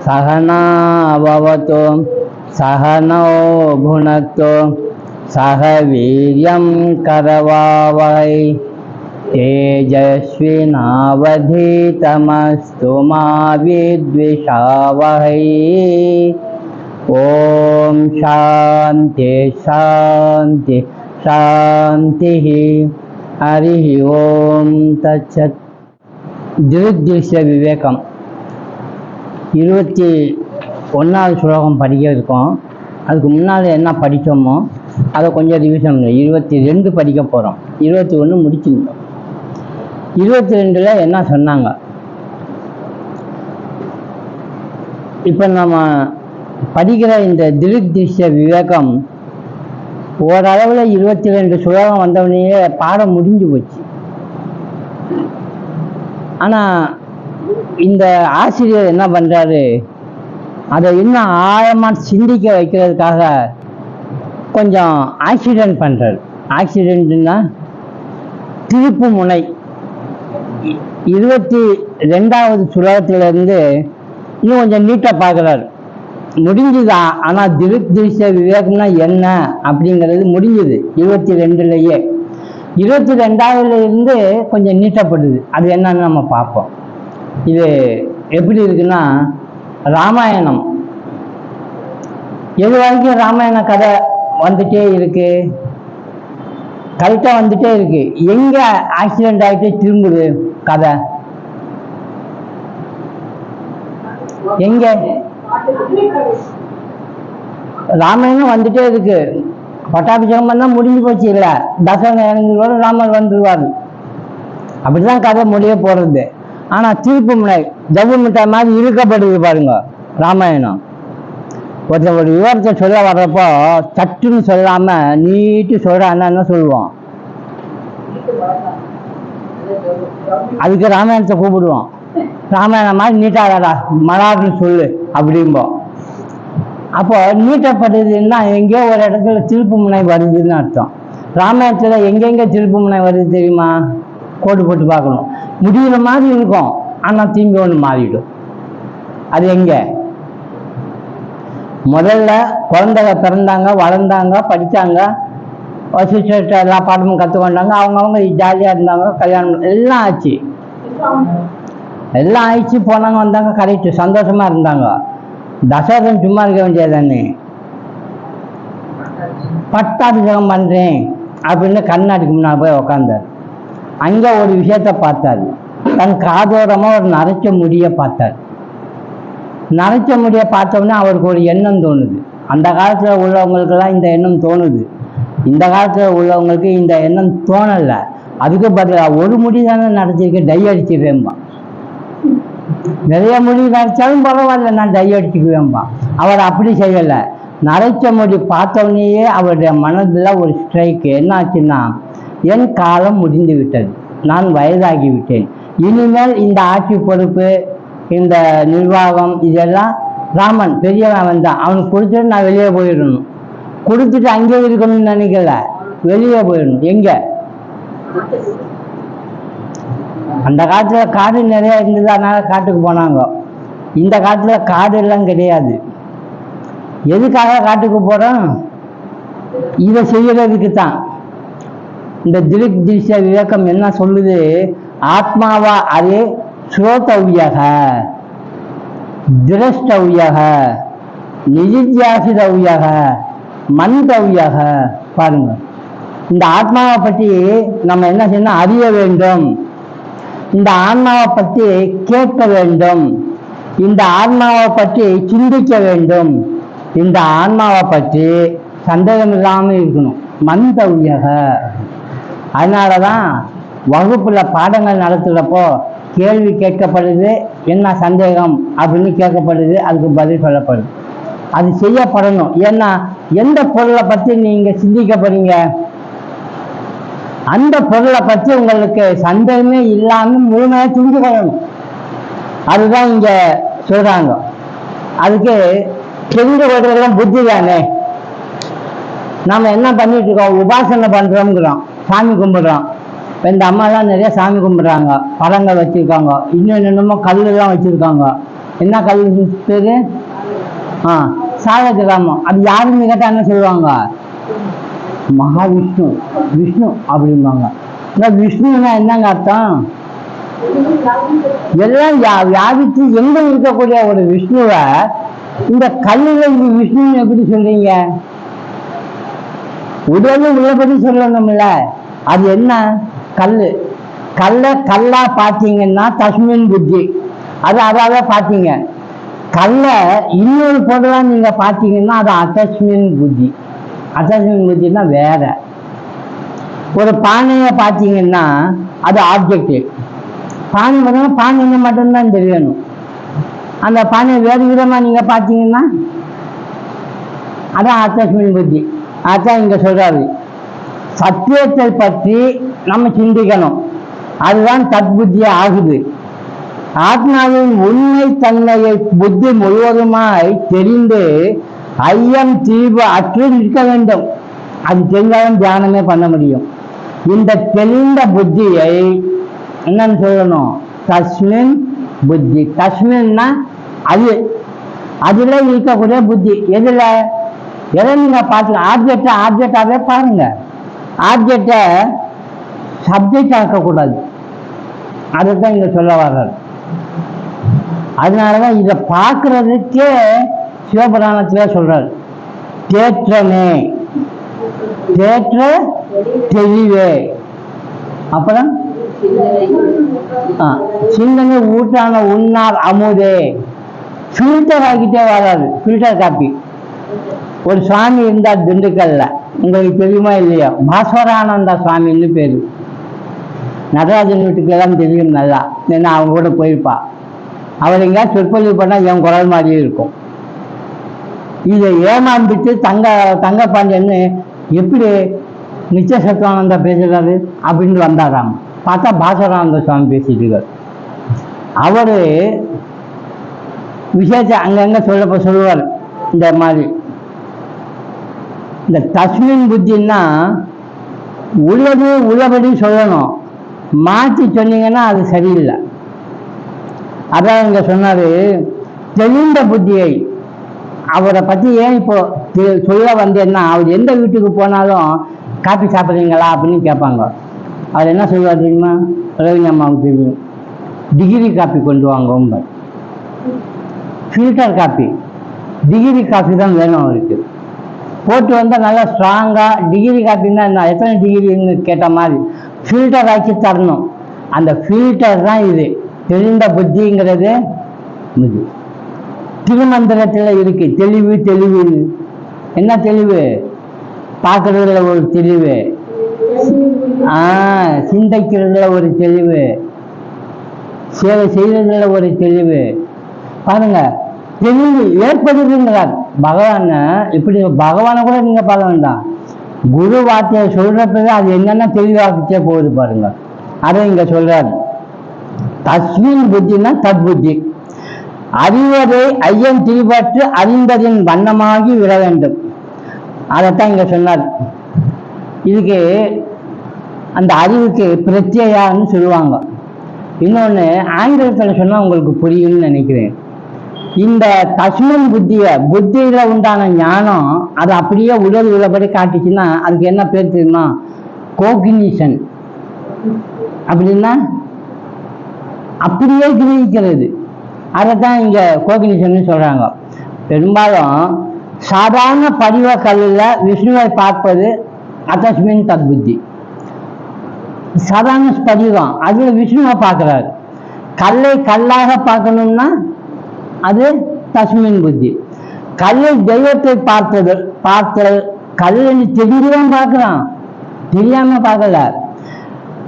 सहना भवतु सहनौ भुनक्तु सह वीर्यं करवावहै तेजस्विनावधीतमस्तु मा विद्विषावहै। ओम शांति शांति शांति। हरि ओम तत्सत्। திருஷ்ய விவேகம் 21வது ஸ்லோகம் படிக்க இருக்கோம். அதுக்கு முன்னால் என்ன படித்தோமோ அதை கொஞ்சம் ரிவிஷன் பண்ணி 22 படிக்க போகிறோம். 21 முடிச்சுருந்தோம். 22ல் என்ன சொன்னாங்க? இப்போ நம்ம படிக்கிற இந்த திருஷ்ய விவேகம் ஓரளவில் 22 ஸ்லோகம் வந்தவனையே பாடம் முடிஞ்சு போச்சு. ஆனால் இந்த ஆசிரியர் என்ன பண்ணுறாரு, அதை இன்னும் ஆழமாக சிந்திக்க வைக்கிறதுக்காக கொஞ்சம் ஆக்சிடென்ட் பண்ணுறாரு. ஆக்சிடென்ட்னா திருப்பு முனை. 22வது ஸ்லோகத்திலிருந்து இன்னும் கொஞ்சம் நீட்டாக பார்க்குறாரு. முடிஞ்சுதா? ஆனால் திருஷ்ய விவேகம்னா என்ன அப்படிங்கிறது முடிஞ்சுது 22லேயே. 22வது இருந்து கொஞ்சம் நீட்டப்படுது. அது என்னன்னு நம்ம பார்ப்போம். இது எப்படி இருக்குன்னா, ராமாயணம் எது வரைக்கும் ராமாயண கதை வந்துட்டே இருக்கு, கரெக்டாக வந்துட்டே இருக்கு. எங்க ஆக்சிடென்ட் ஆகிட்டு திரும்புது கதை? எங்க ராமாயணம் வந்துட்டே இருக்கு. பட்டாபிஷேகம் பண்ணா முடிஞ்சு போச்சு. இல்லை, தசரன் இறந்துருவாரு, ராமர் வந்துருவாரு. அப்படிதான் கதை முடிய போறது. ஆனா திருப்பு முனை ஜவ்வு மிட்டாய் மாதிரி இழுக்கப்படுது பாருங்க ராமாயணம். ஒருத்தர் ஒரு விவரத்தை சொல்ல வர்றப்போ சட்டுன்னு சொல்லாம நீட்டு சொல்றான்னா என்ன சொல்லுவோம்? அதுக்கு ராமாயணத்தை கூப்பிடுவோம். ராமாயணம் மாதிரி நீட்டாடா மலார்னு சொல்லு அப்படிம்போம். அப்போ நீட்டப்படுதுன்னா எங்கேயோ ஒரு இடத்துல திருப்பு முனை வருதுன்னு அர்த்தம். ராமாயணத்துல எங்கெங்க திருப்பு முனை வருது தெரியுமா? கோடு போட்டு பார்க்கணும். முடிகிற மாதிரி இருக்கும், ஆனால் திரும்பி ஒன்று மாறிடும். அது எங்க? முதல்ல குழந்தைங்க பிறந்தாங்க, வளர்ந்தாங்க, படித்தாங்க, வசிஷ்டர் எல்லா பாடமும் கற்றுக்கொண்டாங்க, அவங்கவுங்க ஜாலியாக இருந்தாங்க, கல்யாணம் எல்லாம் ஆச்சு. எல்லாம் ஆயிடுச்சு, போனாங்க வந்தாங்க, கரெக்டு, சந்தோஷமாக இருந்தாங்க. தசரதன் சும்மா இருக்க வேண்டியதானே? பட்டாபிஷேகம் பண்ணுறேன் அப்படின்னு கண்ணாடிக்கு முன்னால் போய் உக்காந்தார். அங்கே ஒரு விஷயத்த பார்த்தாரு. தன் காதோரமாக ஒரு நரைச்ச முடியை பார்த்தார். நரைச்ச முடியை பார்த்தோன்னே அவருக்கு ஒரு எண்ணம் தோணுது. அந்த காலத்தில் உள்ளவங்களுக்கெல்லாம் இந்த எண்ணம் தோணுது. இந்த காலத்தில் உள்ளவங்களுக்கு இந்த எண்ணம் தோணலை. அதுக்கு பதிலாக ஒரு முடி தானே நரைச்சிருக்கு, டை அடிச்சுக்குவேன்பா. நிறைய முடி நரைச்சாலும் பரவாயில்ல, நான் டை அடிச்சுக்குவேன்பா. அவர் அப்படி செய்யலை. நரைச்ச முடி பார்த்தோன்னேயே அவருடைய மனதில் ஒரு ஸ்ட்ரைக்கு. என்ன ஆச்சுன்னா, என் காலம் முடிந்து விட்டது, நான் வயதாகிவிட்டேன், இனிமேல் இந்த ஆட்சி பொறுப்பு, இந்த நிர்வாகம், இதெல்லாம் ராமன் பெரியவன் தான், அவனுக்கு கொடுத்துட்டு நான் வெளியே போயிடணும். கொடுத்துட்டு அங்கே இருக்கணும்னு நினைக்கல, வெளியே போயிடணும். எங்க? அந்த காலத்துல காடு நிறைய இருந்தது, அதனால காட்டுக்கு போனாங்க. இந்த காலத்துல காடு எல்லாம் கிடையாது. எதுக்காக காட்டுக்கு போறோம்? இதை செய்யறதுக்கு தான். இந்த திருஷ்ய விவேகம் என்ன சொல்லுது? ஆத்மாவா அரே ஸ்ரோதவ்யக திரஷ்டவ்யக நிதித்தியாசிதவ்யக மந்தவ்யக. பாருங்க, இந்த ஆத்மாவை பற்றி நம்ம என்ன செய்யணும்? அறிய வேண்டும். இந்த ஆன்மாவை பற்றி கேட்க வேண்டும். இந்த ஆன்மாவை பற்றி சிந்திக்க வேண்டும். இந்த ஆன்மாவை பற்றி சந்தேகம் இல்லாமல் இருக்கணும். மந்தவ்யக. அதனாலதான் வகுப்புல பாடங்கள் நடத்துறப்போ கேள்வி கேட்கப்படுது, என்ன சந்தேகம் அப்படின்னு கேட்கப்படுது, அதுக்கு பதில் சொல்லப்படுது. அது செய்யப்படணும். ஏன்னா எந்த பொருளை பற்றி நீங்க சிந்திக்க போறீங்க, அந்த பொருளை பற்றி உங்களுக்கு சந்தேகமே இல்லாம முழுமையாக தெரிஞ்சு கொள்ளணும். அதுதான் இங்க சொல்றாங்க. அதுக்கு தெரிஞ்சு கொள்றதெல்லாம் புத்தி தானே. நாம என்ன பண்ணிட்டு இருக்கோம்? உபாசனை பண்றோம்ங்கிறோம், சாமி கும்பிடுறோம். இந்த அம்மாலாம் நிறைய சாமி கும்பிடுறாங்க, பழங்கள் வச்சிருக்காங்க, இன்னும் என்னென்னமோ கல்லெல்லாம் வச்சிருக்காங்க. என்ன கல் பேரு? சால கிராமம். அது யாருன்னு கேட்டா என்ன சொல்லுவாங்க? மகாவிஷ்ணு, விஷ்ணு அப்படிம்பாங்க. விஷ்ணுன்னா என்னங்க அர்த்தம்? எல்லாம் வியாபித்து எங்க இருக்கக்கூடிய ஒரு விஷ்ணுவை இந்த கல்லுல விஷ்ணு எப்படி சொல்றீங்க? உடனே உள்ளபடி சொல்லணும்ல. அது என்ன? கல்லு. கல்லா பார்த்தீங்கன்னா தஸ்மின் புத்தி. அது அதாவது பார்த்தீங்க. கல்ல இன்னொரு பொருளாக நீங்க பார்த்தீங்கன்னா அது அட்டச்மெண்ட் புத்தி. அட்டச்மெண்ட் புத்தின்னா வேற. ஒரு பானையை பார்த்தீங்கன்னா அது ஆப்ஜெக்ட். பானை பார்த்தீங்கன்னா பானை மட்டும்தான் தெரியணும். அந்த பானையை வேறு விதமா நீங்க பார்த்தீங்கன்னா அதான் அட்டச்மெண்ட் புத்தி. அதான் இங்க சொல்றாரு. சத்தியத்தை பற்றி நம்ம சிந்திக்கணும். அதுதான் தத்புத்தியே ஆகுது. ஆத்மாவின் உண்மை தன்மையை புத்தி முழுவதுமாய் தெரிந்து ஐயம் தீவு அற்று நிற்க வேண்டும். அது தெரிந்தாலும் தியானமே பண்ண முடியும். இந்த தெளிந்த புத்தியை என்னன்னு சொல்லணும்? தஸ்மின் புத்தி. தஸ்மின்னா அது, அதுல இருக்கக்கூடிய புத்தி. எதுல? எதை நீங்க பார்த்து ஆப்ஜெக்டாவே பாருங்க. ஆப்ஜெக்டை சப்ஜெக்ட் ஆக்கக்கூடாது. அதைத்தான் இங்க சொல்ல வர்றாரு. அதனாலதான் இதை பார்க்கறதுக்கே சிவபுராணத்திலே சொல்றாரு. தேற்றமே, தேற்ற தெளிவே, அப்புறம் சிந்தனை ஊட்டான உண்ணார் அமுதே. ஃபில்டர் ஆகிட்டே வராது. Filter coffee. ஒரு சுவாமி இருந்தார் திண்டுக்கல்ல, உங்களுக்கு தெரியுமா இல்லையா? பாஸ்வரானந்த சுவாமின்னு பேரு. நடராஜன் வீட்டுக்கு எல்லாம் தெரியும் நல்லா, ஏன்னா அவங்க கூட போயிருப்பா. அவர் எங்கேயா சொற்பொழிவு பண்ணா என் குரல் மாதிரியே இருக்கும். இதை ஏமாந்துட்டு தங்கப்பாண்டியன்னு எப்படி நிச்சய சத்வானந்தா பேசுறாரு அப்படின்னு வந்தாராம். பார்த்தா பாஸ்வரானந்த சுவாமி பேசிட்டு இருக்காரு. அவரு விஷயத்தை அங்கங்க சொல்லுவார். இந்த மாதிரி இந்த தஸ்மின் புத்தின்னா உள்ளது உள்ளபடி சொல்லணும். மாற்றி சொன்னீங்கன்னா அது சரியில்லை. அதான் இங்க சொன்னாரு. தெளிந்த புத்தியை. அவரை பத்தி ஏன் இப்போ சொல்ல வந்தேன்னா, அவர் எந்த வீட்டுக்கு போனாலும் காப்பி சாப்பிட்றீங்களா அப்படின்னு கேட்பாங்க. அவர் என்ன சொல்லுவார் தெரியுமா? ரவி அம்மாவுக்கு தெரியும். டிகிரி காப்பி கொண்டு வாங்க. ஃபில்டர் காப்பி, டிகிரி காப்பி தான் வேணும் அவருக்கு. போட்டு வந்தால் நல்லா ஸ்ட்ராங்காக. டிகிரி காப்பின்னா என்ன? எத்தனை டிகிரின்னு கேட்ட மாதிரி ஃபில்டர் ஆக்கி தரணும். அந்த ஃபில்டர் தான் இது தெளிந்த புத்திங்கிறது. திருமந்திரத்தில் இருக்கு தெளிவு. தெளிவுன்னு என்ன தெளிவு? பார்க்கறதுல ஒரு தெளிவு, சிந்திக்கிறதுல ஒரு தெளிவு, சேவை செய்யறதுல ஒரு தெளிவு. பாருங்க, தெளிவு ஏற்படுதுங்கிறார் பகவான. இப்படி பகவானை கூட நீங்க பார்க்க வேண்டாம். குரு வார்த்தையை சொல்றப்பவே அது என்னென்ன தெளிவாக்கிட்டே போகுது பாருங்க. அதை இங்க சொல்றாரு. தஸ்மின் புத்தினா தத்புத்தி. அறிவதை ஐயன் தீபற்று அறிந்ததின் வண்ணமாகி விட வேண்டும். அதைத்தான் இங்க சொன்னார். இதுக்கு அந்த அறிவுக்கு பிரத்யான்னு சொல்லுவாங்க. இன்னொன்று ஆங்கிலத்தில் சொன்னா உங்களுக்கு புரியும்னு நினைக்கிறேன். இந்த தஸ்மின் புத்தியில உண்டான ஞானம் அது அப்படியே உடல் உள்ளபடி காட்டுச்சுன்னா அதுக்கு என்ன பேர் தெரியுமா? கோக்னிஷன். அப்படின்னா அப்படியே கிரகிக்கிறது. அதைத்தான் இங்க கோக்னிஷன் சொல்றாங்க. பெரும்பாலும் சாதாரண படிவ கல்லில் விஷ்ணுவை பார்ப்பது அத்தஸ்மின் தத்புத்தி. சாதாரண படிவம் அதுல விஷ்ணுவை பார்க்கிறாரு. கல்லை கல்லாக பார்க்கணும்னா அது தஸ்மின் புத்தி. கல்லில் தெய்வத்தை பார்த்தல் கல்லில் தெரிஞ்சுதான் பார்க்கிறான், தெரியாம பார்க்கல.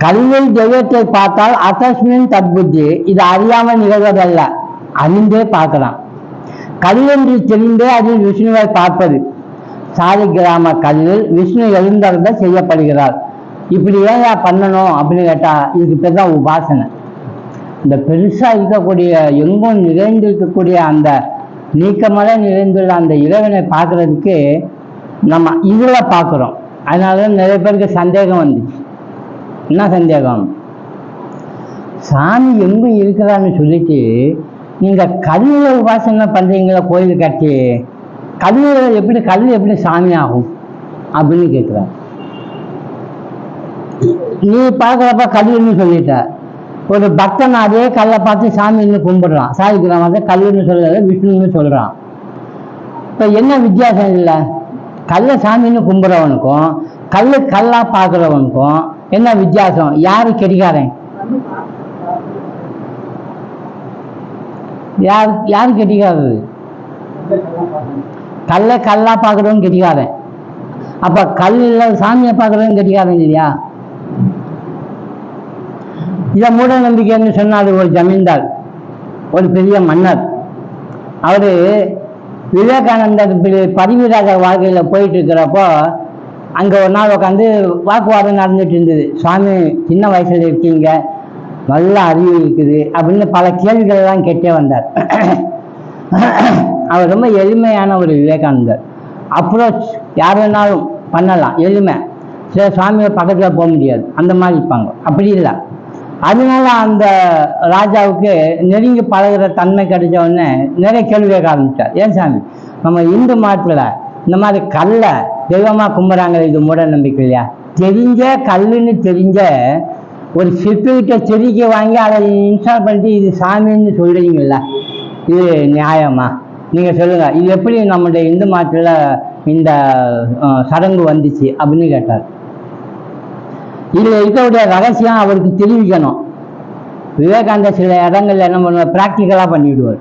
கல்லில் தெய்வத்தை பார்த்தால் அத்தஸ்மின் தத்புத்தி. இது அறியாமல் நிகழ்வதல்ல, அறிந்தே பார்க்கலாம். கல்லென்று தெரிந்தே அதில் விஷ்ணுவை பார்ப்பது. சாதி கிராம கல்லில் விஷ்ணு எழுந்தருள செய்யப்படுகிறார். இப்படி ஏன் பண்ணணும் அப்படின்னு கேட்டா இதுக்கு பேர் தான் உபாசனை. இந்த பெருசா இருக்கக்கூடிய எங்கும் நிறைந்திருக்கக்கூடிய அந்த நீக்கமலை நிறைந்துள்ள அந்த இறைவனை பார்க்கறதுக்கு நம்ம இதுல பார்க்குறோம். அதனால நிறைய பேருக்கு சந்தேகம் வந்துச்சு. என்ன சந்தேகம்? சாமி எங்கும் இருக்கிறான்னு சொல்லிட்டு நீங்கள் கல்லில் உபாசனை பண்ணுறீங்களா கோயில் கட்டி, கல்லில் எப்படி கல் எப்படி சாமி ஆகும் அப்படின்னு கேட்குறார். நீ பார்க்குறப்ப கல்லுன்னு சொல்லிட்ட, ஒரு பக்தன் அதே கல்லை பார்த்து சாமின்னு கும்பிடுறான், சாதிக்கிறான், வந்து கல்லுன்னு சொல்லல விஷ்ணுன்னு சொல்கிறான். இப்போ என்ன வித்தியாசம் இல்லை? கல்லை சாமின்னு கும்பிட்றவனுக்கும் கல்லா பார்க்குறவனுக்கும் என்ன வித்தியாசம்? யாரு கெடிகாரன்? யாரு கெடிகாரது? கல்லா பார்க்குறவன் கெடிகாரன். அப்போ கல்லில் சாமியை பார்க்குறவன் கெடிகாரன் இல்லையா? இதை மூட நம்பிக்கைன்னு சொன்னார் ஒரு ஜமீன்தார், ஒரு பெரிய மன்னர். அவரு விவேகானந்தர் பதிவிராஜ வாழ்க்கையில் போயிட்டு இருக்கிறப்போ அங்கே ஒரு நாள் உட்காந்து வாக்குவாதம் நடந்துட்டு இருந்தது. சுவாமி சின்ன வயசுல இருக்கீங்க, நல்ல அறிவு இருக்குது அப்படின்னு பல கேள்விகளெல்லாம் கேட்டே வந்தார். அவர் ரொம்ப எளிமையான ஒரு விவேகானந்தர். அப்ரோச் யார் வேணாலும் பண்ணலாம், எளிமை. சில சுவாமியை பக்கத்தில் போக முடியாது, அந்த மாதிரி இருப்பாங்க. அப்படி இல்லை. அதனால அந்த ராஜாவுக்கு நெருங்கி பழகிற தன்மை கிடைச்ச உடனே நிறைய கேள்வி கேட்க ஆரம்பித்தார். ஏன் சாமி, நம்ம இந்து மதத்தில் இந்த மாதிரி கல்லை தெய்வமாக கும்பிட்றாங்க, இது மூட நம்பிக்கை இல்லையா? தெரிஞ்ச கல்லுன்னு தெரிஞ்ச ஒரு சிற்பிகிட்ட செடிக்க வாங்கி அதை இன்ஸ்டால் பண்ணிட்டு இது சாமின்னு சொல்கிறீங்களா? இது நியாயமா? நீங்கள் சொல்லுங்கள், இது எப்படி நம்முடைய இந்து மதத்தில் இந்த சடங்கு வந்துச்சு அப்படின்னு கேட்டார். இதில் இருக்கக்கூடிய ரகசியம் அவருக்கு தெரிவிக்கணும். விவேகானந்தர் சில இடங்கள்ல என்ன பண்ணுவார், ப்ராக்டிக்கலாக பண்ணிவிடுவார்.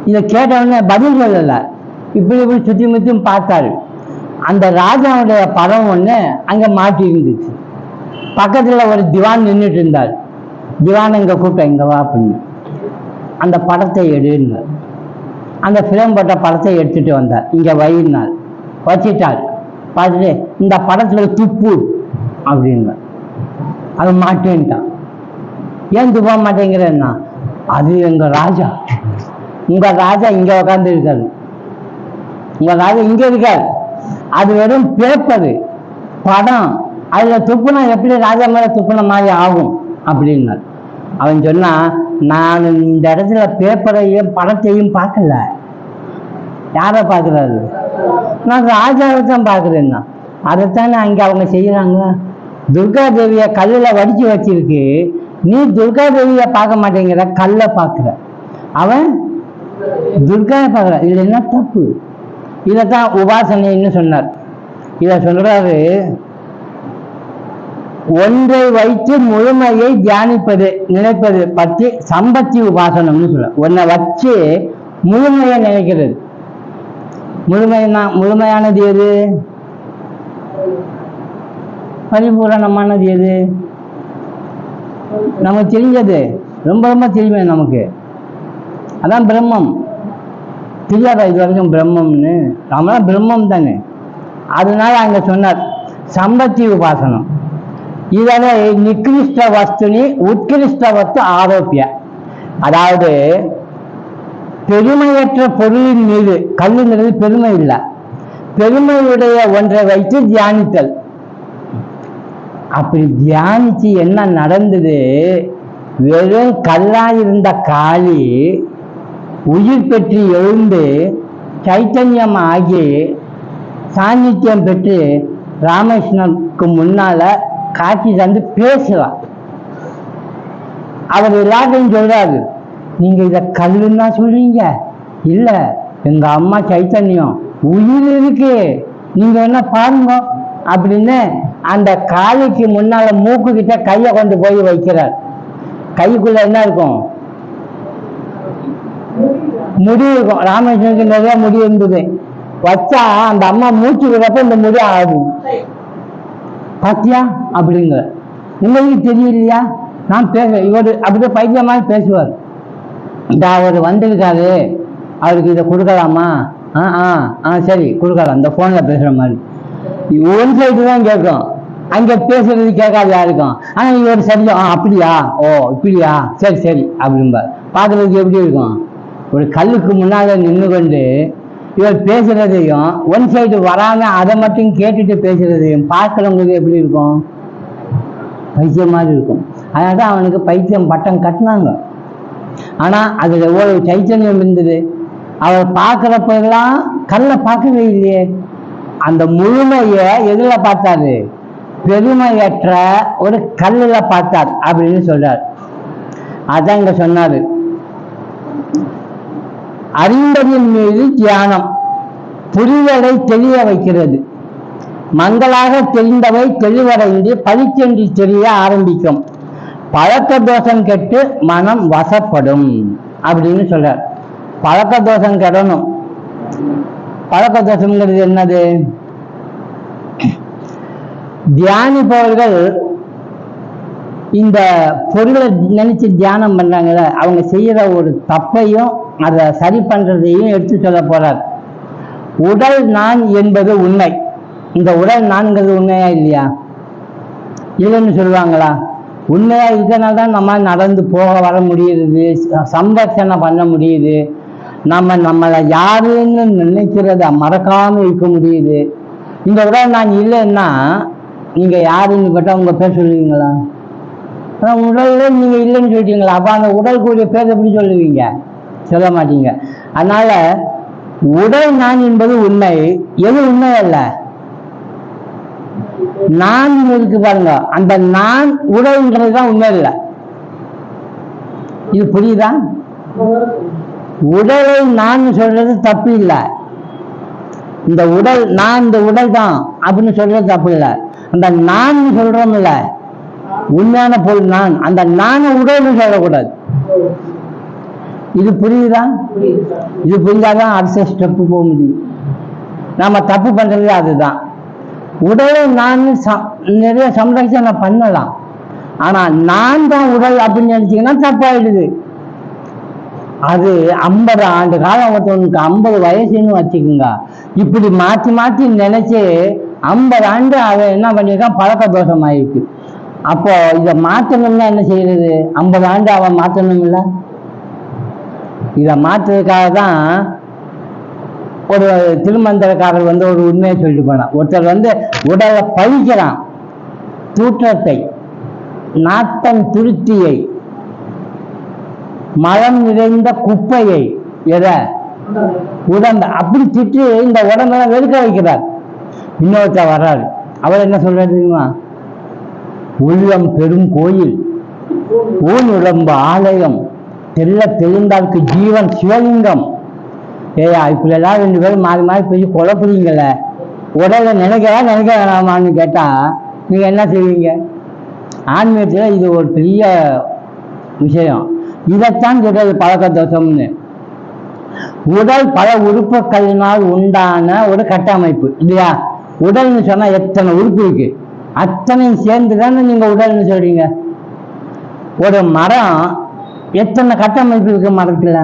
இதை கேட்டவுடனே பதில் சொல்லலை, இப்படி சுற்றி முற்றியும் பார்த்தாரு. அந்த ராஜாவுடைய படம் ஒன்று அங்கே மாட்டி இருந்துச்சு. பக்கத்தில் ஒரு திவான் நின்றுட்டு இருந்தார். திவான் இங்கே கூப்பிட்டேன், இங்கே வா அப்படின்னு. அந்த படத்தை எடுனார். அந்த ஃபிலிம் போட்ட படத்தை எடுத்துட்டு வந்தார். இங்கே வயிறினார், வச்சிட்டார். பார்த்துட்டு இந்த படத்தில் துப்பு அப்படின்னா அது மாட்டேன்ட்டான். ஏன் துப்ப மாட்டேங்கிறேன்னா, அது எங்கள் ராஜா, உங்கள் ராஜா இங்கே உட்காந்து இருக்காரு, உங்கள் ராஜா இங்கே இருக்காரு, அது வெறும் பேப்பரு படம், அதில் துப்புனா எப்படி ராஜா மேலே துப்புன மாதிரி ஆகும் அப்படின்னார். அவன் சொன்னா, நான் இந்த இடத்துல பேப்பரையும் படத்தையும் பார்க்கல. யாரை பார்க்குறாரு? நான் ராஜாவை தான் பார்க்குறேன்னா. அதைத்தானே அங்கே அவங்க செய்கிறாங்க. துர்கா தேவியை கல்லில் வடித்து வச்சிருக்கு, நீ துர்கா தேவியை பார்க்க மாட்டேங்கிற, கல்லை பார்க்குற. அவன் துர்காவை பார்க்குற. இதில் என்ன தப்பு? இதைத்தான் உபாசனைன்னு சொன்னார். இதை சொல்றாரு, ஒன்றை வைத்து முழுமையை தியானிப்பது நினைப்பது பற்றி சம்பத்தி உபாசனம்னு சொல்ல. ஒன்றை வச்சு முழுமையை நினைக்கிறது. முழுமையானது எது? பரிபூரணமானது எது? நமக்கு தெரிஞ்சது, ரொம்ப ரொம்ப தெரியுமே நமக்கு, அதான் பிரம்மம். தெரியாதா இது வரைக்கும் பிரம்மம்னு? நம்மளாம் பிரம்மம் தானே. அதனால அங்க சொன்னார் சம்பத்தி உபாசனம். இதை நிகிருஷ்ட வஸ்துனி உத்கிருஷ்ட வஸ்து ஆரோப்பிய, அதாவது பெருமையற்ற பொருளின் மீது, கல்லுங்கிறது பெருமை இல்லை, பெருமையுடைய ஒன்றை வைத்து தியானித்தல். அப்படி தியானிச்சு என்ன நடந்தது? வெறும் கல்லாயிருந்த காளி உயிர் பெற்று எழுந்து சைத்தன்யம் ஆகி சாநித்தியம் பெற்று ராமகிருஷ்ணனுக்கு முன்னால காட்சி தந்து பேசலாம். அவர் எல்லாத்தையும் சொல்றாரு, நீங்க இத கல்லுன்னா சொல்றீங்க, இல்ல எங்க அம்மா சைத்தன்யம் உயிர் இருக்கு, நீங்க என்ன பாருங்க அப்படின்னு அந்த காளிக்கு முன்னால மூக்கு கிட்ட கையை கொண்டு போய் வைக்கிறார். கைக்குள்ள என்ன இருக்கும்? முடி இருக்கும். ராமகிருஷ்ணனுக்கு நிறைய முடி இருந்தது. வச்சா அந்த அம்மா மூச்சு விடுறப்ப இந்த முடி ஆகும். பாத்தியா அப்படிங்கிற. உங்களுக்கு தெரியலையா? நான் பேச, இவர் அப்படியே பைத்தியமாக பேசுவார். இந்த அவர் வந்திருக்காரு, அவருக்கு இதை கொடுக்கலாமா? சரி கொடுக்கலாம், அந்த போன்ல பேசுற மாதிரி. ஒன் சைடு தான் கேட்கும், அங்க பேசுறது கேட்காது யாருக்கும். ஆனா இவர் சரியா அப்படியா, ஓ இப்படியா, சரி சரி அப்படிம்பார். பார்க்கறதுக்கு எப்படி இருக்கும்? ஒரு கல்லுக்கு முன்னால நின்று கொண்டு இவர் பேசுறதையும் ஒன் சைடு வராம அதை மட்டும் கேட்டுட்டு பேசுறதையும் பார்க்கிறவங்களுக்கு எப்படி இருக்கும்? பைத்தியம் மாதிரி இருக்கும். அதனால அவனுக்கு பைத்தியம் பட்டம் கட்டினாங்க. ஆனா அதுல எவ்வளவு சைத்தன்யம் இருந்தது. அவர் பார்க்கிறப்பெல்லாம் கல்லை பார்க்கவே இல்லையே. அந்த முழுமையை எதுல பார்த்தாரு? பெருமையற்ற ஒரு கல்லில் பார்த்தார் அப்படின்னு சொல்றார். அதான் இங்க சொன்னாரு, அறிந்ததின் மீது தியானம் புரிதலை தெளிய வைக்கிறது. மங்களாக தெரிந்தவை தெளிவடைந்து பளிச்சென்று தெரிய ஆரம்பிக்கும். பழக்க தோஷம் கெட்டு மனம் வசப்படும் அப்படின்னு சொல்றார். பழக்க தோஷம் கெடணும். பழக்க தோஷம்ங்கிறது என்னது? தியானிப்பவர்கள் இந்த பொருளை நினைச்சு தியானம் பண்றாங்கல்ல, அவங்க செய்யற ஒரு தப்பையும் அதை சரி பண்றதையும் எடுத்து சொல்ல போறார். உடல் நான் என்பது உண்மை. இந்த உடல் நான்கிறது உண்மையா இல்லையா? இல்லைன்னு சொல்லுவாங்களா? உண்மையா இருக்கிறனால தான் நம்ம நடந்து போக வர முடியுது, சம்பாஷணை பண்ண முடியுது, நம்மளை யாருன்னு நினைக்கிறத மறக்காம இருக்க முடியுது. இந்த உடல் நான் இல்லைன்னா நீங்க யாருன்னு கேட்டா உங்க பேர் சொல்லுவீங்களா? உடல்ல நீங்க இல்லைன்னு சொல்லிட்டீங்களா? அப்ப அந்த உடல் கூடிய பேர் எப்படி சொல்லுவீங்க? சொல்ல மாட்டீங்க. அதனால உடல் நான் என்பது உண்மை. எது உண்மை அல்ல? நான் இருக்கு பாருங்க, அந்த நான் உடல்ன்றது தான் உண்மை இல்லை. இது புரியுதா? உடலை நான் சொல்றது தப்பு இல்லை. இந்த உடல் நான், இந்த உடல் தான் அப்படின்னு சொல்றது தப்பு இல்லை. அந்த நான் சொல்றோம் இல்ல, உண்மையான பொருள் நான், அந்த நான உடல்னு சொல்லக்கூடாது. இது புரியுதா? இது புரிஞ்சாதான் அடுத்த ஸ்டெப்பு போக முடியும். நாம தப்பு பண்றது அதுதான். உடலை நான் நிறைய சம்ரட்சணை பண்ணலாம், ஆனா நான் தான் உடல் அப்படின்னு நினைச்சீங்கன்னா தப்பாயிடுது. அது 50 ஆண்டு காலம், ஒருத்தவனுக்கு 50 வயசுன்னு வச்சுக்கோங்க. இப்படி மாற்றி மாற்றி நினைச்சு 50 ஆண்டு அவன் என்ன பண்ணியிருக்கான்? பழக்க தோஷம் ஆயிருக்கு. அப்போ இதை மாற்றணும்னா என்ன செய்யறது? 50 ஆண்டு அவன் மாற்றணும் இல்லை? இதை மாற்றுறதுக்காக தான் ஒரு திருமந்திரக்காரர் ஒரு உண்மையை சொல்லிட்டு போனான். ஒருத்தர் உடலை பழிக்கிறான், தூற்றத்தை, நாட்டம் துருத்தியை, மலம் நிறைந்த குப்பையை, எதை? உடம்பை அப்படி திட்டு இந்த உடம்பை வெறுக்க வைக்கிறார். இன்னொருத்தர் வர்றாரு, அவர் என்ன சொல்றாரு தெரியுமா? உள்ளம் பெரும் கோயில், ஊன் உடம்பு ஆலயம், தெல்ல தெளிந்தாருக்கு ஜீவன் சிவலிங்கம். ஏயா இப்படி எல்லாம் 2 பேரும் மாறி மாறி போய் குழப்புறீங்கள, உடலை நினைக்க வேணாமான்னு கேட்டா நீங்க என்ன செய்வீங்க? ஆன்மீகத்தில் இது ஒரு பெரிய விஷயம். இதைத்தான் சொல்றது பழக்க தோஷம்னு. உடல் பல உறுப்புகளினால் உண்டான ஒரு கட்டமைப்பு இல்லையா? உடல்னு சொன்னா எத்தனை உறுப்பு இருக்கு, அத்தனையும் சேர்ந்து தானே நீங்க உடல்னு சொல்றீங்க. ஒரு மரம் எத்தனை கட்டமைப்பு இருக்கு மரத்துல?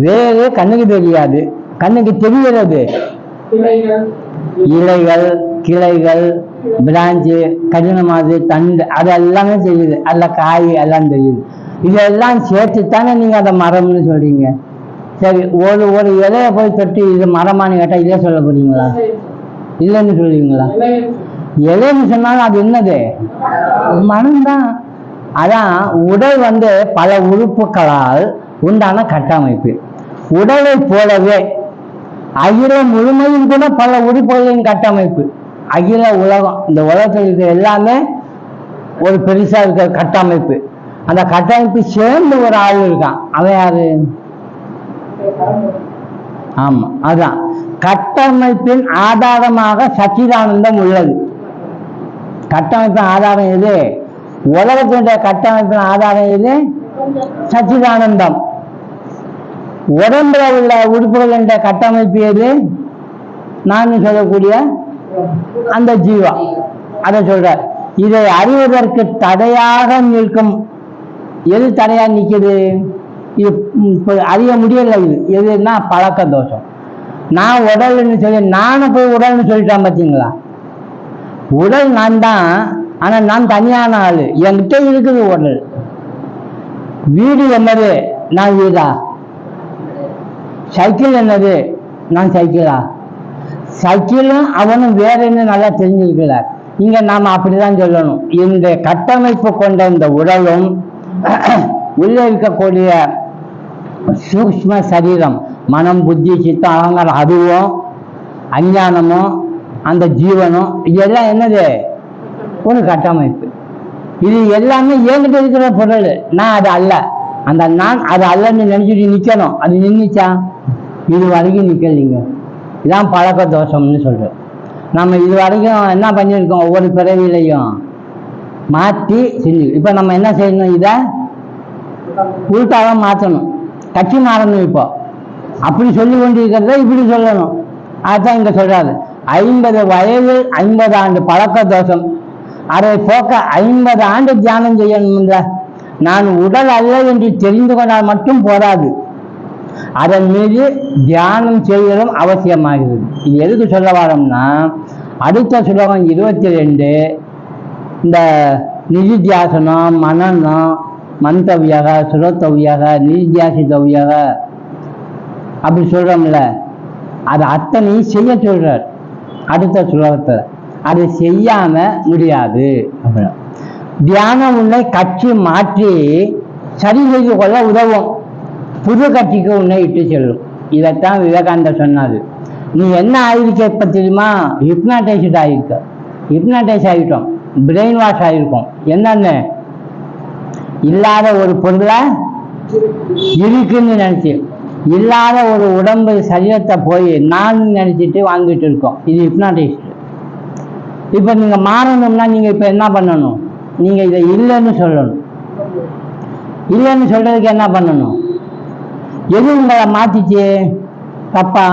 வேறு கண்ணுக்கு தெரியாது, கண்ணுக்கு தெரிகிறது இலைகள், கிளைகள், பிராஞ்சு, கடினமாது, தண்டு, அது எல்லாமே தெரியுது. அல்ல காய் எல்லாம் தெரியுது. இதெல்லாம் சேர்த்துத்தானே நீங்க அதை மரம்னு சொல்றீங்க. சரி, ஒரு இலைய போய் தொட்டு இது மரமானு கேட்டா இதை சொல்ல போறீங்களா? இல்லைன்னு சொல்லுவீங்களா? இலைன்னு சொன்னாலும் அது என்னது? மரம்தான். அதான் உடல் பல உறுப்புகளால் உண்டான கட்டமைப்பு. உடலை போலவே அகில முழுமையும் கூட பல உறுப்புகளின் கட்டமைப்பு. அகில உலகம், இந்த உலகத்தில் இருக்கிற எல்லாமே ஒரு பெருசா இருக்கிற கட்டமைப்பு. அந்த கட்டமைப்பு சேர்ந்து ஒரு ஆள் இருக்கான். அவன் யாரு? ஆமா, அதான் கட்டமைப்பின் ஆதாரமாக சச்சிதானந்தம் உள்ளது. கட்டமைப்பின் ஆதாரம் எது? உலகத்தினுடைய கட்டமைப்பின் ஆதாரம் எது? சச்சிதானந்தம். உடம்புல உள்ள உறுப்புகள் கட்டமைப்பு எது? நான் சொல்லக்கூடிய அந்த ஜீவா. அதை சொல்ற. இதை அறிவதற்கு தடையாக நிற்கும். எது தடையா நிற்குது? இது அறிய முடியல. இது எதுன்னா பழக்க தோஷம். நான் உடல்னு சொல்லி நானும் போய் உடல்னு சொல்லிட்டேன் பார்த்தீங்களா? உடல் நான் தான், ஆனா நான் தனியான ஆளு. என்கிட்ட இருக்குது உடல். வீடு என்னது? நான் வீடா? சைக்கிள் என்னது? நான் சைக்கிளா? சைக்கிளும் அவனும் வேற என்ன நல்லா தெரிஞ்சிருக்கல. இங்க நாம அப்படிதான் சொல்லணும். இந்த கட்டமைப்பு கொண்ட இந்த உடலும் உள்ளே இருக்கக்கூடிய சூக்ஷ்ம சரீரம், மனம், புத்தி, சித்தம், அகங்காரம், அதுவும் அஞ்ஞானமும் அந்த ஜீவனும் இதெல்லாம் என்னது? ஒரு கட்டமைப்பு. இது எல்லாமே என்கிட்ட இருக்கிற பொருள். நான் அது அல்ல. அந்த நான் அது அல்லன்னு நினைச்சிட்டு நிக்கணும். அது நின்றுச்சா? இது வரைக்கும் நிக்கலைங்க. இதான் பழக்க தோஷம்னு சொல்றோம். நம்ம இது வரைக்கும் என்ன பண்ணியிருக்கோம்? ஒவ்வொரு பிறவிலையும் மாற்றி செஞ்சு. இப்போ நம்ம என்ன செய்யணும்? இதை உள்டாதான் மாற்றணும். கட்சி மாறணும். இப்போ அப்படி சொல்லி கொண்டிருக்கிறத இப்படி சொல்லணும். அதுதான் இங்க சொல்றாரு. 50 வயது 50 ஆண்டு பழக்க தோஷம், அதை போக்க 50 ஆண்டு தியானம் செய்யணும்ல. நான் உடல் அல்ல என்று தெரிந்து கொண்டால் மட்டும் போதாது, அதன் மீது தியானம் செய்வதும் அவசியமாகிறது. இது எதுக்கு சொல்ல வரோம்னா, அடுத்த சுலோகம் 22 இந்த நிதித்தியாசனம், மனநம், மந்தவியாக, சுரோத்தவியாக, நிதித்தியாசித்தவியாக அப்படி சொல்றோம்ல, அது அத்தனையும் செய்ய சொல்றார் அடுத்த சுலோகத்தில். அது செய்யாம முடியாது. தியானம் உன்னை கட்சி மாற்றி சரி செய்து கொள்ள உதவும், புது கட்சிக்கு உன்னை இட்டு செல்லும். இதைத்தான் விவேகானந்தர் சொன்னாரு. நீ என்ன ஆயிருக்க இப்ப தெரியுமா? ஹிப்னாட்டைஸ்ட் ஆயிருக்க. ஹிப்னாட்டைஸ் ஆகிட்டோம், பிரெயின் வாஷ் ஆகிருக்கோம். என்னன்னு? இல்லாத ஒரு பொருளை இருக்குன்னு நினைச்சு, இல்லாத ஒரு உடம்பு சரீரத்தை போய் நான் நினைச்சிட்டு வாழ்ந்துட்டு இருக்கோம். இது ஹிப்னாட்டிஸ்ட். இப்ப நீங்க மாறணும்னா நீங்க இப்ப என்ன பண்ணணும்? நீங்க இதை இல்லைன்னு சொல்லணும். இல்லைன்னு சொல்றதுக்கு என்ன பண்ணணும்? எது உங்களை மாத்திச்சு? தப்பா?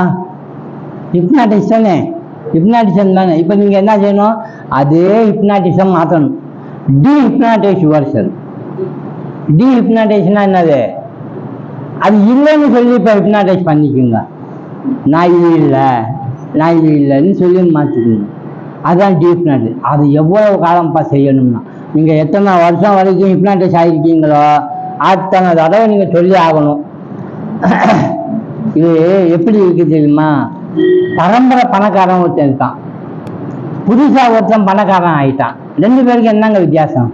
ஹிப்னாட்டிஸ் தானே, ஹிப்னாட்டிசம் தானே. இப்ப நீங்க என்ன செய்யணும்? அதே ஹிப்னாட்டிசம் மாற்றணும். Dehypnotise version. டி ஹிப்னாட்டிஸ்னா என்னது? அது இல்லைன்னு சொல்லி இப்போ ஹிப்னாட்டைஸ் பண்ணிக்கோங்க. நான் இது இல்லை, நான் இது இல்லைன்னு சொல்லி மாற்றிக்கோங்க. அதுதான் ஹிப்னாட்டிஸ். அது எவ்வளவு காலம்ப்பா செய்யணும்னா, நீங்கள் எத்தனை வருஷம் வரைக்கும் ஹிப்னாட்டைஸ் ஆகிருக்கீங்களோ அத்தனை தடவை நீங்கள் சொல்லி ஆகணும். இது எப்படி இருக்கு தெரியுமா? பரம்பரை பணக்காரன் ஒருத்தன் இருக்கான், புதுசாக ஒருத்தன் பணக்காரன் ஆகிட்டான். 2 பேருக்கு என்னங்க வித்தியாசம்?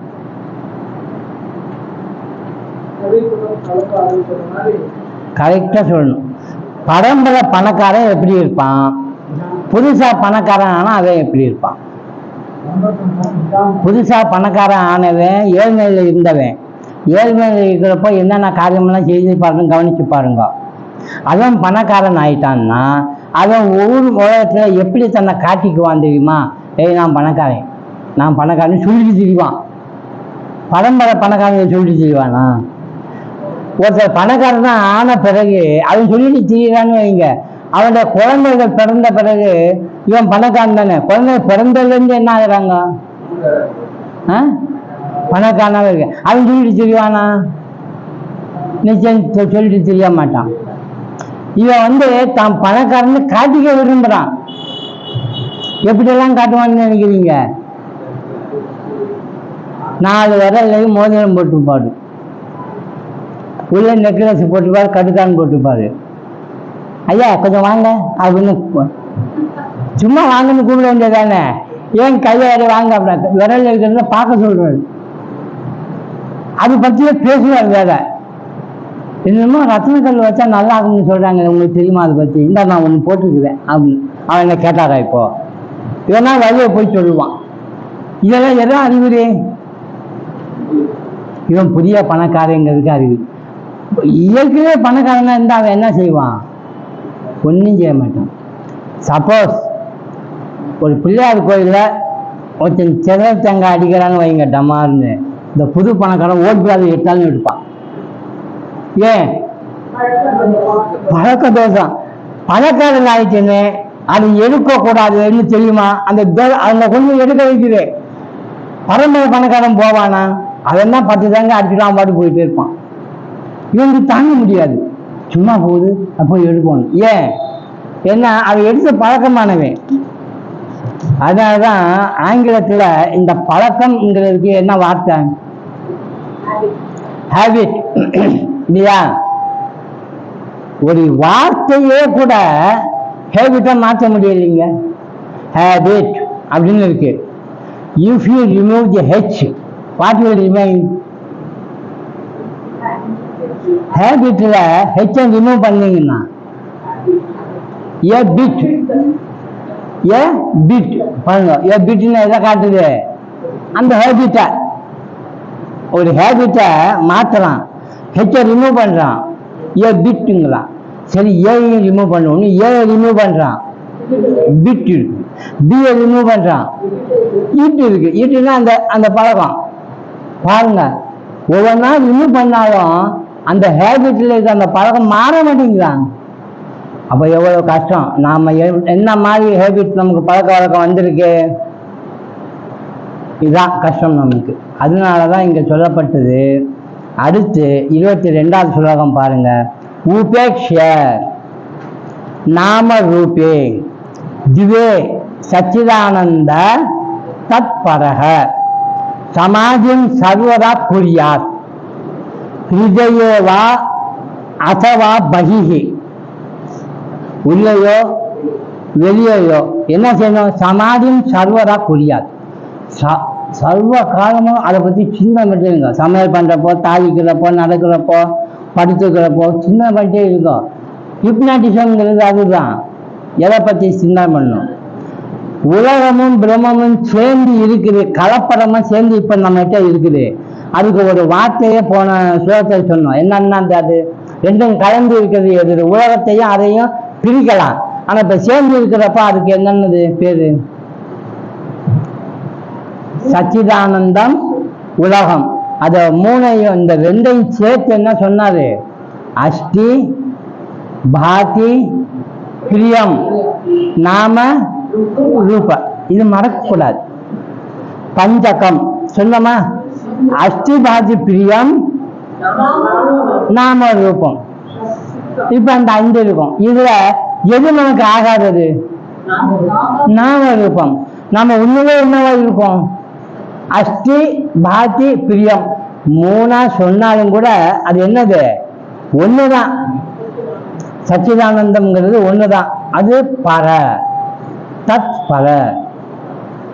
கரெக்டா சொல்லணும். பரம்பரை பணக்காரன் எப்படி இருப்பான், புதுசா பணக்காரன் ஆனா அவன் எப்படி இருப்பான்? புதுசா பணக்காரன் ஆனவன் ஏழ்மையில இருந்தவன், ஏழ்மையில இருக்கிறப்ப என்னென்ன காரியமெல்லாம் செய்து பாருங்க, கவனிச்சு பாருங்க. அவன் பணக்காரன் ஆயிட்டான்னா அவன் ஒவ்வொரு உலகத்துல எப்படி தன்னை காட்டிக்குவான் தெரியுமா? நான் பணக்காரன், நான் பணக்காரன் சொல்லிட்டு திரிவான். பரம்பரை பணக்காரன் சொல்லிட்டு திரிவானா? ஒருத்தர் பணக்காரன் தான் ஆன பிறகு அவன் சொல்லிட்டு திரியிறான்னு வைங்க, அவனுடைய குழந்தைகள் பிறந்த பிறகு இவன் பணக்காரன் தானே. குழந்தை பிறந்ததுலேருந்து என்ன ஆகுறாங்க? பணக்காரனாக இருக்கு. அவன் சொல்லிட்டு திரிவானா? நிச்சயம் சொல்லிட்டு தெரிய மாட்டான். இவன் தான் பணக்காரன்னு காட்டிக்க விரும்புறான். எப்படியெல்லாம் காட்டுவான்னு நினைக்கிறீங்க? 4 விரல்லையும் மோதிரம் போட்டுப்பாரு, உள்ள நெக்லஸ் போட்டுப்பாரு, கடுக்கான் போட்டுப்பாரு. ஐயா கொஞ்சம் வாங்க அப்படின்னு சும்மா வாங்கன்னு கூப்பிட வேண்டியதானே? ஏன் கையாடி வாங்க அப்படின்னா விரல் இருக்கிறத பார்க்க சொல்றாரு. அது பற்றியே பேசுவார். வேற என்னமோ ரத்னக்கல் வச்சா நல்லா ஆகும்னு சொல்றாங்க, உங்களுக்கு தெரியுமா அதை பற்றி? இந்த நான் ஒன்று போட்டுக்குவேன் அப்படின்னு அவன் என்ன கேட்டாரா? இப்போ இதெல்லாம் வழியை போய் சொல்லுவான். இதெல்லாம் எதாவது அறிகுறி? இவன் புதிய பணக்காரங்கிறதுக்கு அறிவு. இயற்கையே பணக்காரனா இருந்தா அவன் என்ன செய்வான்? ஒன்றும் செய்ய மாட்டான். சப்போஸ் ஒரு பிள்ளையார் கோயிலில் ஒருத்தன் சிறை தேங்காய் அடிக்கிறான்னு வைங்க, டமார்னு, இந்த புது பணக்காரன் ஓட்டு அதை எடுத்தாலும் எடுப்பான். ஏன்? பழக்க தோஷம். பணக்காரன் ஆயிடுச்சுன்னு அது எடுக்கக்கூடாதுன்னு தெரியுமா? அந்த கொஞ்சம் எடுக்க வைக்குது. பரம்பரை பணக்காரன் போவானா? அதெல்லாம் 10 தாங்க அடிச்சுட்டு பாட்டு போயிட்டே இருப்பான். இவனுக்கு தாங்க முடியாது, சும்மா போகுது அப்போ எடுக்கணும். ஏன்? என்ன? அவன் எடுத்த பழக்கமானவன். அதனாலதான் ஆங்கிலத்துல இந்த பழக்கம்ங்கிறதுக்கு என்ன வார்த்தை? ஹேபிட் இல்லையா? ஒரு வார்த்தையே கூட ஹேபிட்டா மாற்ற முடியலைங்க. ஹேபிட் அப்படின்னு இருக்கு. If you remove the H, what will remain? Habitல H remove பண்ணீங்கன்னா a bit பாருங்க, a bitன்னு எதை காட்டுது? அந்த ஹேபிட்டை, ஒரு ஹேபிட்டை மாற்றலாம். ஹெச்சை ரிமூவ் பண்ணுறான், ஏ பிட்டுங்களாம். சரி, ஏஐயும் ரிமூவ் பண்ணணும், ஏஐ ரிமூவ் பண்ணுறான், பிட் இருக்கு. பியை ரிமூவ் பண்ணுறான், ஈட்டு இருக்கு. ஈட்டுன்னா அந்த அந்த பழக்கம் பாருங்க, ஒவ்வொன்றா ரிமூவ் பண்ணாலும் அந்த ஹேபிட்டில் இருக்க அந்த பழக்கம் மாற மாட்டேங்கிறாங்க. அப்போ எவ்வளோ கஷ்டம். நாம் என்ன மாதிரி ஹேபிட் நமக்கு பழக்க வழக்கம் வந்திருக்கு, இதுதான் கஷ்டம் நமக்கு. அதனால தான் இங்கே சொல்லப்பட்டது. அடுத்து 22வது ஸ்லோகம் பாருங்க. உபேக்ஷ நாம ரூபே திவே சச்சிதானந்த தத்பரக சமாஜம் சர்வதா குறியாத் ஹிருதயேவா அசவா பகிஹி. உள்ளேயோ வெளியேயோ என்ன செய்யணும்? சமாதியும் சர்வதா குறியாத். சர்வ காலமும் அதை பற்றி சின்ன பண்ணிட்டே இருக்கும். சமையல் பண்ணுறப்போ, தாளிக்கிறப்போ, நடக்கிறப்போ, படுத்துக்கிறப்போ சின்ன பண்ணிட்டே இருக்கும். ஹிப்னாட்டிசம்ங்கிறது அதுதான். எதை பற்றி சின்ன பண்ணும்? உலகமும் பிரம்மமும் சேர்ந்து இருக்குது, கலப்படமாக சேர்ந்து இப்போ நம்மகிட்ட இருக்குது. அதுக்கு ஒரு வார்த்தையே போன சுலத்தை சொன்னோம். என்னன்னா அது ரெண்டும் கலந்து இருக்கிறது எது? உலகத்தையும் அதையும் பிரிக்கலாம். ஆனால் இப்போ சேர்ந்து இருக்கிறப்ப அதுக்கு என்னன்னது பேரு? சச்சிதானந்தம் உலகம். அத மூணையும் இந்த ரெண்டையும் சேர்த்து என்ன சொன்னாரு? அஷ்டி பாதி பிரியம் நாம ரூப. இது மறக்கக்கூடாது. பஞ்சகம் சொன்னமா? அஷ்டி பாதி பிரியம் நாம ரூபம். இப்ப அந்த 5 இருக்கும். இதுல எது நமக்கு ஆகாதது? நாம ரூபம். நாம உண்மையிலே என்னவா இருப்போம்? அஷ்டி பாதி பிரியம் 3 சொன்னாலும் கூட அது என்னது? ஒண்ணுதான். சச்சிதானந்தம்ங்கிறது ஒண்ணுதான். அது பர தத் பர.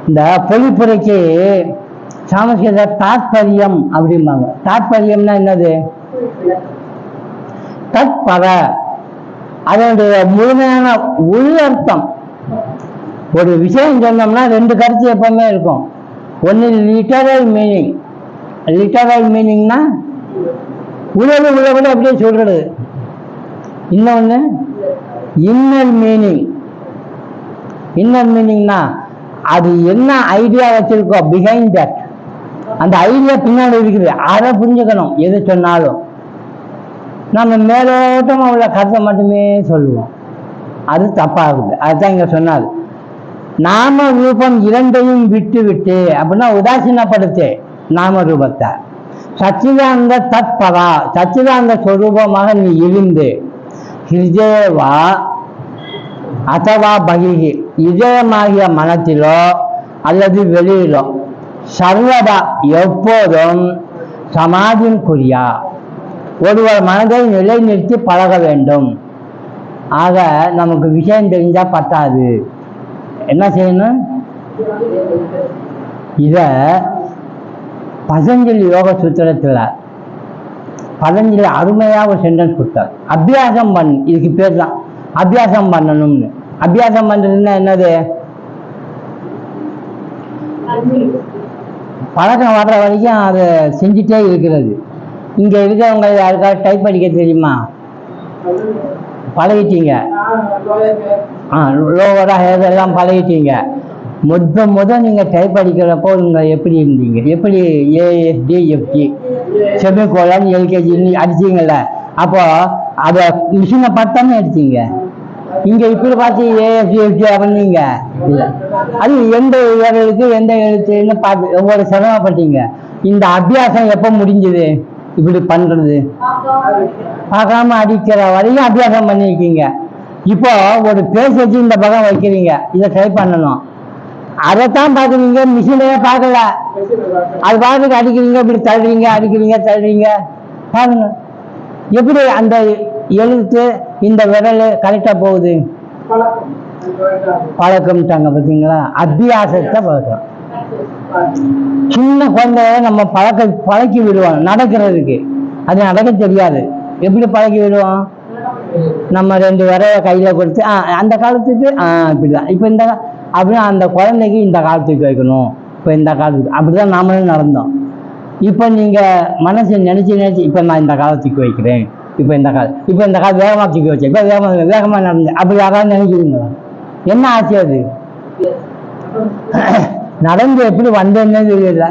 இந்த பொழிப்புரைக்கு சாமஸ்கிருத தாத்பரியம் அப்படிம்பாங்க. தாத்பரியம்னா என்னது? தத் பர. அதனுடைய முழுமையான உள்ளர்த்தம். ஒரு விஷயம் சொன்னோம்னா 2 கருத்து எப்பவுமே இருக்கும். ஒன்று லிட்டரல் மீனிங். லிட்டரல் மீனிங்னா உலக அப்படியே சொல்றது. இன்னொன்று இன்னர் மீனிங். இன்னர் மீனிங்னா அது என்ன ஐடியா வச்சிருக்கோ பிஹைண்ட் தட், அந்த ஐடியா பின்னாடி இருக்குது. அதை புரிஞ்சுக்கணும். எது சொன்னாலும் நம்ம மேலோட்டமாக உள்ள கருத்தை மட்டுமே சொல்லுவோம். அது தப்பாகுது. அதுதான் இங்க சொன்னாரு. நாம ரூபம் 2ஐயும் விட்டு விட்டு அப்படின்னா உதாசீனப்படுத்து நாம ரூபத்தை. சச்சிதானந்த தத்பரா, சச்சிதானந்த ஸ்வரூபமாக நீ இருந்து ஹிருதேவா அசவா பகிஹி, இதயமாகிய மனத்திலோ அல்லது வெளியிலோ சர்வதா எப்போதும் சமாதியும் குறியா, ஒருவர் மனதை நிலைநிறுத்தி பழக வேண்டும். ஆக நமக்கு விஷயம் தெரிஞ்சா பத்தாது. என்ன செய்யணும்? இத பதஞ்சலி யோக சூத்திரத்துல பதஞ்சலி அருமையா ஒரு சென்டென்ஸ் கொடுத்தார். அபியாசம் பண்ணு. இதுக்கு பேர் தான் அபியாசம் பண்ணணும்னு. அபியாசம் பண்றதுன்னா என்னது? பழக்கம் வர்ற வரைக்கும் அதை செஞ்சுட்டே இருக்கிறது. இங்க இருக்கிறவங்க யாருக்காவது டைப் படிக்க தெரியுமா? பழகிட்டீங்க. லோவரா இதெல்லாம் பழகிட்டீங்க. முத நீங்க டைப் அடிக்கிறப்போ நீங்க எப்படி இருந்தீங்க? எப்படி ஏஎஸ்டிஎஃப்டி செமிகோலன் எல்கேஜி அடிச்சீங்கல்ல, அப்போ அதை மிஷினை பார்த்தானே அடிச்சீங்க. இங்க இப்படி பார்த்து ஏஎஸ்டிஎஃப்டி அப்படின்னீங்க இல்லை. அது எந்த விரலுக்கு எந்த எழுத்துன்னு பார்த்து எவ்வளவு சிரமப்பட்டீங்க. இந்த அபியாசம் எப்போ முடிஞ்சது? இப்படி பண்றது பார்க்காம அடிக்கிற வரையும் அபியாசம் பண்ணிருக்கீங்க. இப்போ ஒரு பேஸ் வச்சு இந்த பக்கம் வைக்கிறீங்க, இதை ட்ரை பண்ணணும். அதைத்தான் பார்க்குறீங்க, மிஷினையே பார்க்கல. அது பார்த்துட்டு அடிக்கிறீங்க, இப்படி தள்ளுறீங்க, அடிக்கிறீங்க, தள்ளுறீங்க. பாருங்க எப்படி அந்த எழுத்து இந்த விரல் கரெக்டா போகுது. பழக்கம்ட்டாங்க பார்த்தீங்களா? அபியாசத்தை பழக்கம். சின்ன குழந்தைய நம்ம பழக்கி விடுவோம் நடக்கிறதுக்கு. அது நடக்க தெரியாது. எப்படி பழக்கி விடுவோம்? நம்ம 2 விரைய கையில கொடுத்து அந்த காலத்துக்கு இப்படிதான். இப்போ இந்த அப்படின்னா அந்த குழந்தைக்கு இந்த காலத்துக்கு வைக்கணும். இப்போ இந்த காலத்துக்கு அப்படிதான் நாமளும் நடந்தோம். இப்போ நீங்க மனசை நினைச்சு இப்போ நான் இந்த காலத்துக்கு வைக்கிறேன், இப்போ இந்த காலம் வேகமாக தூக்கி வச்சேன், இப்போ வேகமாக நடந்து அப்படி யாராவது நினைக்கிறீங்களா? என்ன ஆச்சு? அது நடந்து எப்படி வந்தேன்னு தெரியல,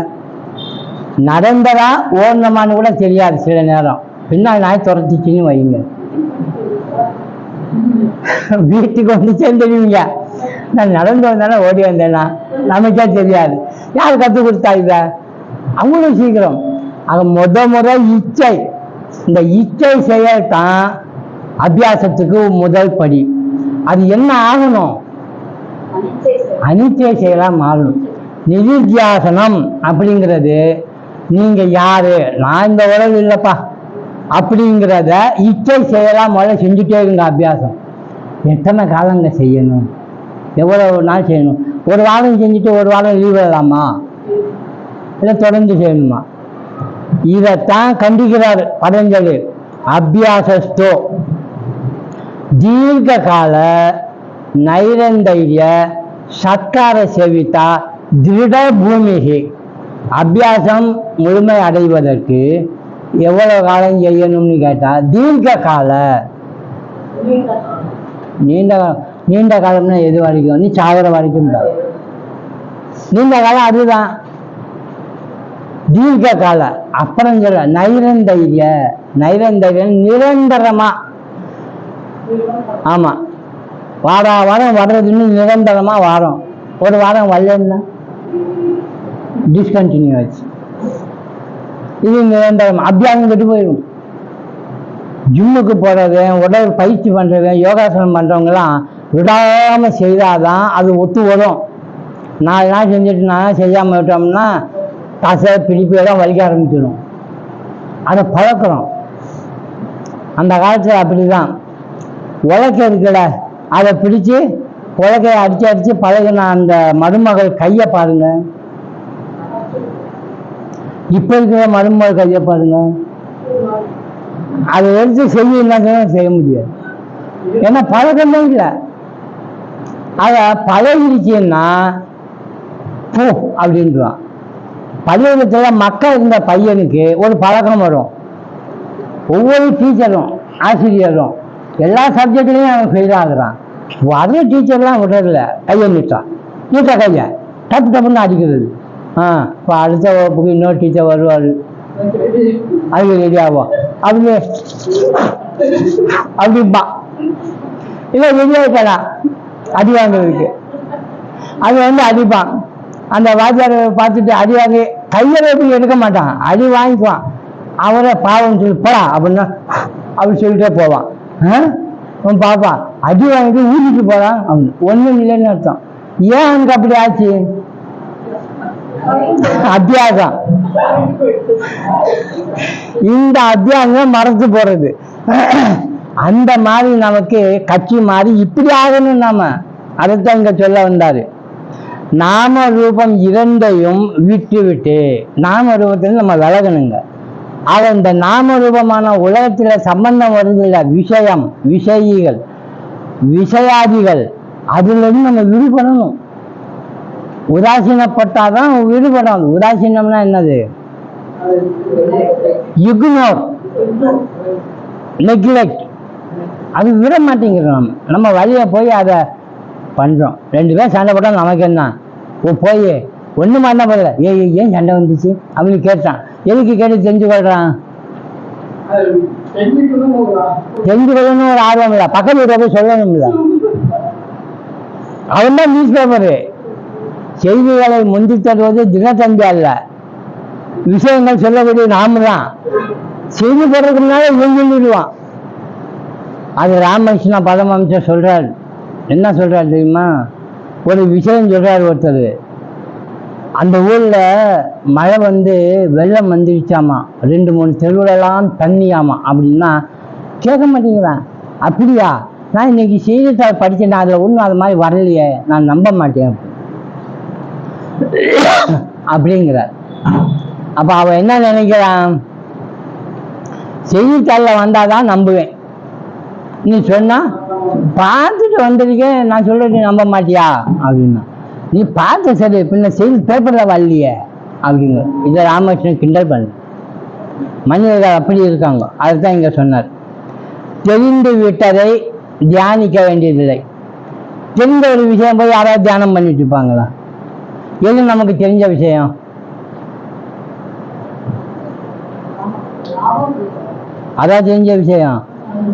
நடந்ததா ஓடணுமான்னு கூட தெரியாது. சில நேரம் பின்னால் நாய் துரத்திச்சின்னு வைங்க, வீட்டுக்கு வந்து சேர்ந்துடுவீங்க. நான் நடந்து வந்தேன்னா ஓடி வந்தேன்னா நமக்கே தெரியாது. யார் கற்றுக் கொடுத்தா இதை? அவ்வளோ சீக்கிரம். ஆக முறை இச்சை, இந்த இச்சை செயல்தான் அபியாசத்துக்கு முதல் படி. அது என்ன ஆகணும்? அனிச்சை செயலா மாறணும். நிதித்தியாசனம் அப்படிங்கிறது நீங்க யாரு, நான் இந்த உலகம் இல்லைப்பா அப்படிங்கிறத இச்சை செயலா முதல்ல செஞ்சுட்டே இருங்க. அபியாசம் எத்தனை காலங்க செய்யணும்? எவ்வளவு நாள் செய்யணும்? ஒரு வாரம் செஞ்சுட்டு ஒரு வாரம் லீவ் விடலாமா? இல்லை தொடர்ந்து செய்யணுமா? இதைத்தான் கண்டிக்கிறார் பதஞ்சலி. அபியாசஸ்தோ தீர்க்க கால நைரந்தைரிய சத்கார சேவிதா திருட பூமிகி. அபியாசம் முழுமை அடைவதற்கு எவ்வளவு காலம் செய்யணும்னு கேட்டா தீர்க்க கால, நீண்ட காலம்னா எது வரைக்கும்? நீ சாகர வரைக்கும் நீண்ட காலம் அதுதான் தீர்க்க கால. அப்புறம் சொல்ல நைரந்தைரியம் நிரந்தரமா. ஆமா, வாரம் வர்றதுன்னு நிரந்தரமா வாரம். ஒரு வாரம் வரலன்னா டிஸ்கண்டினியூ ஆச்சு. இது நிரந்தரம். அபியாசம் கெட்டு போயிடும். ஜிம்முக்கு போறவன், உடல் பயிற்சி பண்றவன், யோகாசனம் பண்றவங்கலாம் விடாம செய்தாதான் அது ஒத்து வரும். 4 நாள் செஞ்சுட்டு 4 நாள் செய்யாம விட்டோம்னா தசை பிடிப்பு எல்லாம் வலிக்க ஆரம்பிச்சிடும். அதை பழக்கிறோம். அந்த காலத்தில் அப்படிதான். உலக்க இருக்குல்ல, அதை பிடிச்சு உலக்கையை அடிச்சு பழகின அந்த மருமகள் கையை பாருங்க. இப்ப இருக்கிற மருமகள் கையை பாருங்க. அதை எடுத்து செய்ய முடியாது. ஏன்னா பழக்கமே இல்லை. அத பழகிடுச்சுன்னா பூ அப்படின்றான். பள்ளிக்கூடத்துல மக்கள் இருந்த பையனுக்கு ஒரு பழக்கம் வரும். ஒவ்வொரு டீச்சரும் ஆசிரியரும் எல்லா சப்ஜெக்ட்லையும் அவன் ஃபெயில் ஆகுறான். வர்ற டீச்சர்லாம் விடுறதில்ல, கையை நீட்ட கையை டப்புன்னு அடிக்கிறது. இப்போ அடுத்த வகுப்புக்கு இன்னொரு டீச்சர் வருவார், அதுக்கு ரெடி ஆகும் அப்படிப்பா. இல்லை ரெடி ஆகிட்டா அடி வாங்குறதுக்கு. அது அடிப்பான். அந்த வாத்தியாரை பார்த்துட்டு அடி வாங்கி கையில் எப்படி எடுக்க மாட்டான், அடி வாங்கிக்குவான். அவரை பாவம் சொல்லி போடா அப்படின்னா அப்படி சொல்லிட்டே போவான். அவன் பார்ப்பான், அடி வாங்கிட்டு ஊதிட்டு போறான். அவன் ஒன்றும் இல்லைன்னு அர்த்தம். ஏன் அவனுக்கு அப்படி ஆச்சு? அத்தியாசம். இந்த அத்தியாசம் மறந்து போறது. அந்த மாதிரி நமக்கு கட்சி மாறி இப்படி ஆகணும். நாம அதைத்தான் இங்க சொல்ல வந்தாரு. நாம ரூபம் இரண்டையும் விட்டு நாம ரூபத்தில் நம்ம விலகணுங்க. ஆக இந்த நாம ரூபமான உலகத்துல சம்பந்தம் வருதில்ல, விஷயம், விஷயிகள், விஷயாதிகள், அதுல இருந்து நம்ம விடுபடணும். உதாசீனப்பட்டாதான் விடுபடும். உதாசீனம்னா என்னது? Ignore, neglect. அது விட மாட்டேங்கிறோம். நம்ம வழியை போய் அதை பண்றோம். 2 பேர் சண்டை போட்டா நமக்கு என்ன? போய் ஒண்ணுமா என்ன பண்ணல, ஏன் சண்டை வந்துச்சு அப்படின்னு கேட்டான். எதுக்கு கேட்டு தெரிஞ்சு கொள்றான்? தெரிஞ்சு கொள்ளணும் ஒரு ஆர்வம் இல்லை. பக்கத்து வீட்டை போய் சொல்லணும் இல்லை. அவன் தான் நியூஸ் பேப்பரு. செய்திகளை முந்தி தருவது தினத்தந்தி அல்ல, விஷயங்கள் சொல்லக்கூடிய நாம தான். செய்தி போடுறதுக்கு முன்னாலே சொல்லிடுவான். அது ராமகிருஷ்ணா பரமஹம்சர் சொல்றாரு. என்ன சொல்றாரு தெரியுமா? ஒரு விஷயம் சொல்றாரு ஒருத்தர். அந்த ஊர்ல மழை வெள்ளம் வந்துருச்சாமா, 2-3 தெருவுலாம் தண்ணியாமா. அப்படின்னா கேட்க மாட்டீங்களா? அப்படியா? நான் இன்னைக்கு செய்தித்தாள் படிச்சேன், அதுல ஒன்றும் அது மாதிரி வரலையே, நான் நம்ப மாட்டேன். அப்படிங்கிறார். அப்ப அவன் என்ன நினைக்கிறான், செய்தித்தாளில் வந்தாதான் நம்புவேன். நீ சொன்னா பார்த்துட்டு வந்திருக்கேன், நான் சொல்றது நம்ப மாட்டியா அப்படின்னா, நீ பார்த்த சரி பின்ன செய்தி பேப்பர்ல வரலையே அப்படிங்க. இதை ராமகிருஷ்ணன் கிண்டல் பண்ண. மனிதர்கள் அப்படி இருக்காங்க. அதுதான் இங்க சொன்னார். தெரிந்து விட்டதை தியானிக்க வேண்டியதில்லை. தெரிந்த ஒரு விஷயம் போய் யாராவது தியானம் பண்ணிட்டு இருப்பாங்களா? எது நமக்கு தெரிஞ்ச விஷயம்? அதான் தெரிஞ்ச விஷயம்.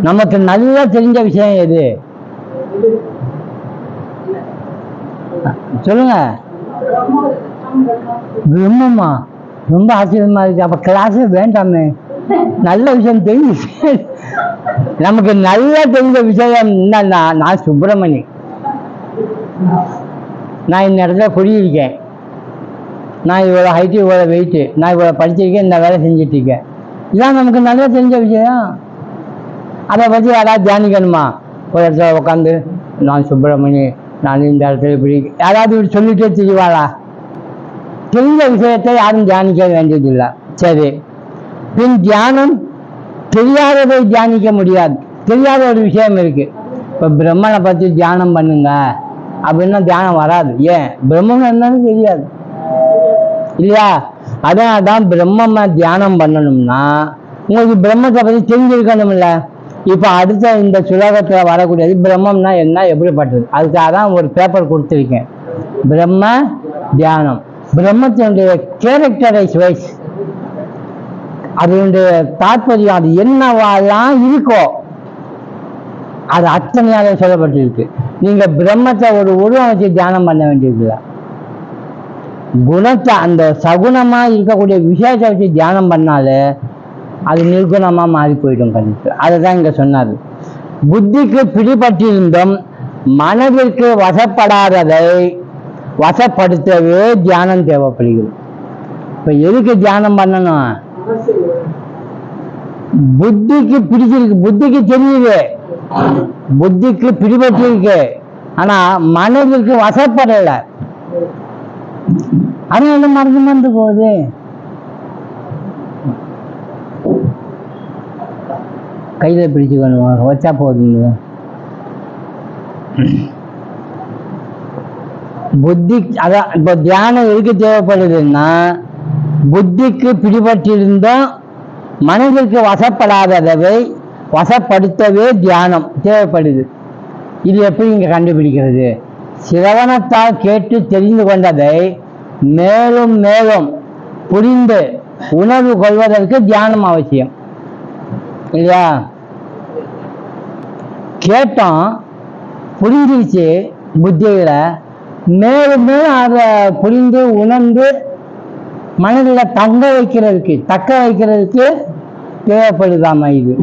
நமக்கு நல்லா தெரிஞ்ச விஷயம் எது சொல்லுங்க. பிரம்மமா? ரொம்ப ஆச்சரியமா இருக்கு. அப்ப கிளாஸே வேண்டாமே, நல்ல விஷயம் தெரிஞ்ச நமக்கு நல்லா தெரிஞ்ச விஷயம் என்னன்னா, நான் சுப்பிரமணி, நான் இந்த இடத்துல குடியிருக்கேன், நான் இவ்வளோ ஹைட்டு, இவ்வளோ வெயிட்டு, நான் இவ்வளோ படிச்சிருக்கேன், இந்த வேலை செஞ்சுட்டு இருக்கேன். இதான் நமக்கு நல்லா தெரிஞ்ச விஷயம். அதை பற்றி யாராவது தியானிக்கணுமா? ஒரு இடத்துல உட்காந்து நான் சுப்பிரமணி, நான் இந்த இடத்துல இப்படி யாராவது இப்படி சொல்லிட்டே தெரியவாளா? தெரிஞ்ச விஷயத்தை யாரும் தியானிக்க வேண்டியதில்லை. சரி, பின் தியானம் தெரியாததை தியானிக்க முடியாது. தெரியாத ஒரு விஷயம் இருக்கு. இப்போ பிரம்மனை பற்றி தியானம் பண்ணுங்க அப்படின்னா தியானம் வராது. ஏன்? பிரம்மன் என்னன்னு தெரியாது இல்லையா? அதான் பிரம்ம தியானம் பண்ணணும்னா உங்களுக்கு பிரம்மத்தை பற்றி தெரிஞ்சிருக்கணும்ல. இப்போ அடுத்த இந்த சுலகத்தில் வரக்கூடியது பிரம்மம்னா என்ன, எப்படிப்பட்டது, அதுக்காக தான் ஒரு பேப்பர் கொடுத்துருக்கேன். பிரம்ம தியானம், பிரம்மத்தினுடைய கேரக்டரைஸ் வைஸ், அதனுடைய தாற்பயம், அது என்னவாலாம் இருக்கோ அது அத்தனையாலே சொல்லப்பட்டிருக்கு. நீங்க பிரம்மத்தை ஒரு உருவம் வச்சு தியானம் பண்ண வேண்டியதில்லை. குணத்தை, அந்த சகுணமா இருக்கக்கூடிய விஷயத்தை வச்சு தியானம் பண்ணாலே அது நிர்குணமா மாறி போயிடும் கண்டிப்பா. அதை தான் இங்க சொன்னாரு. புத்திக்கு பிடிபட்டிருந்தும் மனதிற்கு வசப்படாததை வசப்படுத்தவே தியானம் தேவைப்படுகிறது. இப்ப எதுக்கு தியானம் பண்ணணும்? புத்திக்கு பிடிச்சிருக்கு, புத்திக்கு தெரியுது, புத்திக்கு பிடிபட்டிருக்கு, ஆனா மனதிற்கு வசப்படலை. அதனால மறந்து போகுது. கையில பிடிச்சுக்கணும், வச்சா போதுங்க. புத்தி அதான் இப்போ தியானம் எதுக்கு தேவைப்படுதுன்னா, புத்திக்கு பிடிபட்டிருந்தும் மனதிற்கு வசப்படாததை வசப்படுத்தவே தியானம் தேவைப்படுது. இது எப்படி இங்க கண்டுபிடிக்கிறது? சிரவணத்தால் கேட்டு தெரிந்து கொண்டதை மேலும் மேலும் புரிந்து உணர்வு கொள்வதற்கு தியானம் அவசியம் இல்லையா? கேட்டோம், புரிஞ்சிருச்சு புத்தியில, மேலும் மேலும் அதை புரிந்து உணர்ந்து மனதில் தக்க வைக்கிறதுக்கு தேவைப்படுதாமா? இது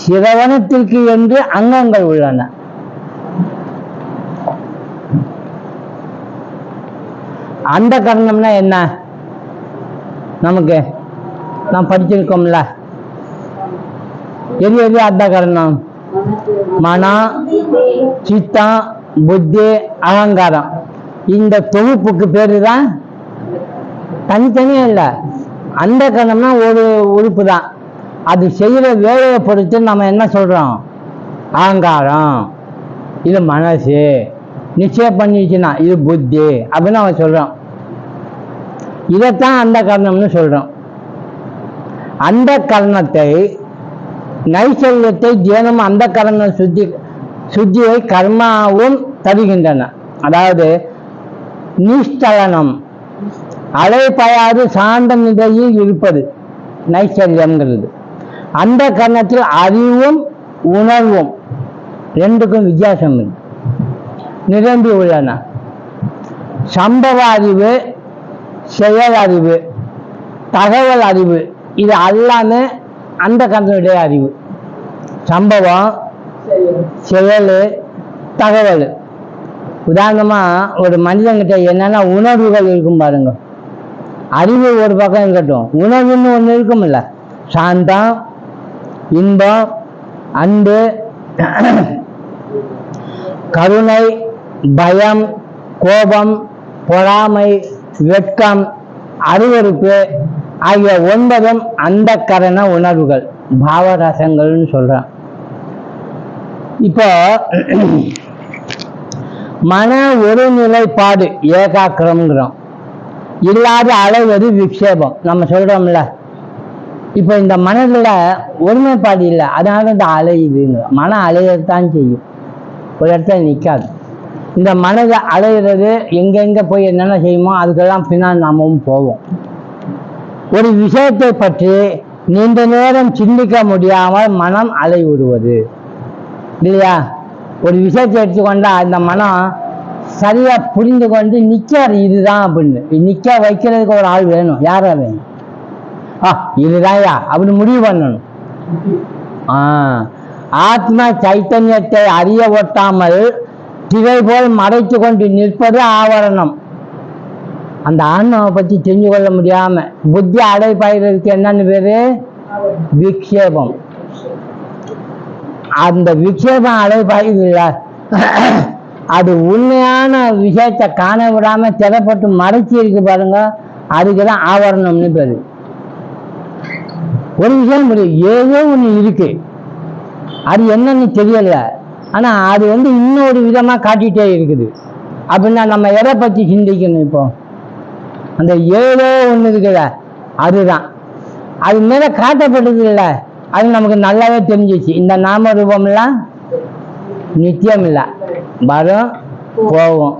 சிரவணத்திற்கு என்று அங்கங்கள் உள்ளன. அந்த கரணம்னா என்ன? நமக்கு நாம் படிச்சிருக்கோம்ல, எது அந்த கரணம்? மனம், சித்தம், புத்தி, அகங்காரம். இந்த தொகுப்புக்கு பேரு தான், தனித்தனியா இல்லை, அந்த கரணம்னா ஒரு உறுப்பு தான். அது செய்யற வேலையை பொறுத்து நம்ம என்ன சொல்றோம்? அகங்காரம், இது மனசு, நிச்சயம் பண்ணிச்சுன்னா இது புத்தி அப்படின்னு அவன் சொல்றான். இதைத்தான் அந்த கரணம்னு சொல்றோம். அந்த கரணத்தை, நைசல்யத்தை, தியானம், அந்த கரண சுத்தியை கர்மாவும் தருகின்றன. அதாவது நிஷ்டலனம், அலைபாயாது சாந்த நிலையில் இருப்பது நைசல்யம்ங்கிறது. அந்த கரணத்தில் அறிவும் உணர்வும் ரெண்டுக்கும் வித்தியாசம் நிரம்பி உள்ளன. சம்பவ அறிவு, செயல் அறிவு, தகவல் அறிவு, இது எல்லாமே அந்த கரணத்துடைய அறிவு. சம்பவம், செயல், தகவல். உதாரணமா ஒரு மனிதன்கிட்ட என்னென்ன உணர்வுகள் இருக்கும் பாருங்க. அறிவு ஒரு பக்கம் இருக்கட்டும், உணர்வுன்னு ஒன்று இருக்கும்ல. சாந்தம், இன்பம், அன்பு, கருணை, பயம், கோபம், பொறாமை, வெட்கம், அருவருப்பு ஆகிய 9 அந்த கரண உணர்வுகள், பாவரசங்கள்னு சொல்றான். இப்போ மன ஒருநிலைப்பாடு ஏகாக்கிரம்ங்கிறோம், இல்லாத அலைவது விக்ஷேபம் நம்ம சொல்றோம்ல. இப்போ இந்த மனதில் ஒருமைப்பாடு இல்லை, அதனால இந்த அலையுதுங்க. மனம் அலையத்தான் செய்யும், ஒரு இடத்துல நிற்காது. இந்த மனதை அலைகிறது எங்கெங்கே போய் என்னென்ன செய்யுமோ அதுக்கெல்லாம் பின்னால் நாமும் போவோம். ஒரு விஷயத்தை பற்றி நீண்ட நேரம் சிந்திக்க முடியாமல் மனம் அலைவுறுவது இல்லையா? ஒரு விஷயத்தை எடுத்துக்கொண்டா அந்த மனம் சரியா புரிந்து கொண்டு நிற்காது, இதுதான் அப்படின்னு. நிற்க வைக்கிறதுக்கு ஒரு ஆள் வேணும். யாரா வேணும்? இதுதான்யா அப்படின்னு முடிவு பண்ணணும். ஆத்ம சைத்தன்யத்தை அறிய ஒட்டாமல் திரை போல் மறைத்து கொண்டு நிற்பது ஆவரணம். அந்த ஆன்மாவை பற்றி தெரிஞ்சு கொள்ள முடியாம புத்தி அடைப்பாயிறதுக்கு என்னன்னு பேரு? விக்ஷேபம். அந்த விக்ஷேபம் அடைப்பாயுது இல்லை, அது உண்மையான விஷயத்தை காண விடாம திறப்பட்டு மறைச்சி இருக்கு பாருங்க, அதுக்குதான் ஆவரணம்னு பேரு. ஒரு விஷயம் முடியும், ஏதோ ஒண்ணு இருக்கு, அது என்னன்னு தெரியல, ஆனா அது இன்னொரு விதமா காட்டிட்டே இருக்குது. அப்படின்னா நம்ம எதை பத்தி சிந்திக்கணும்? இப்போ அந்த ஏதோ ஒண்ணு இருக்குல்ல, அதுதான் அது மேல காட்டப்பட்டது இல்லை. அது நமக்கு நல்லாவே தெரிஞ்சிச்சு. இந்த நாம ரூபம்லாம் நித்தியம் இல்லை, வரும் போகும்,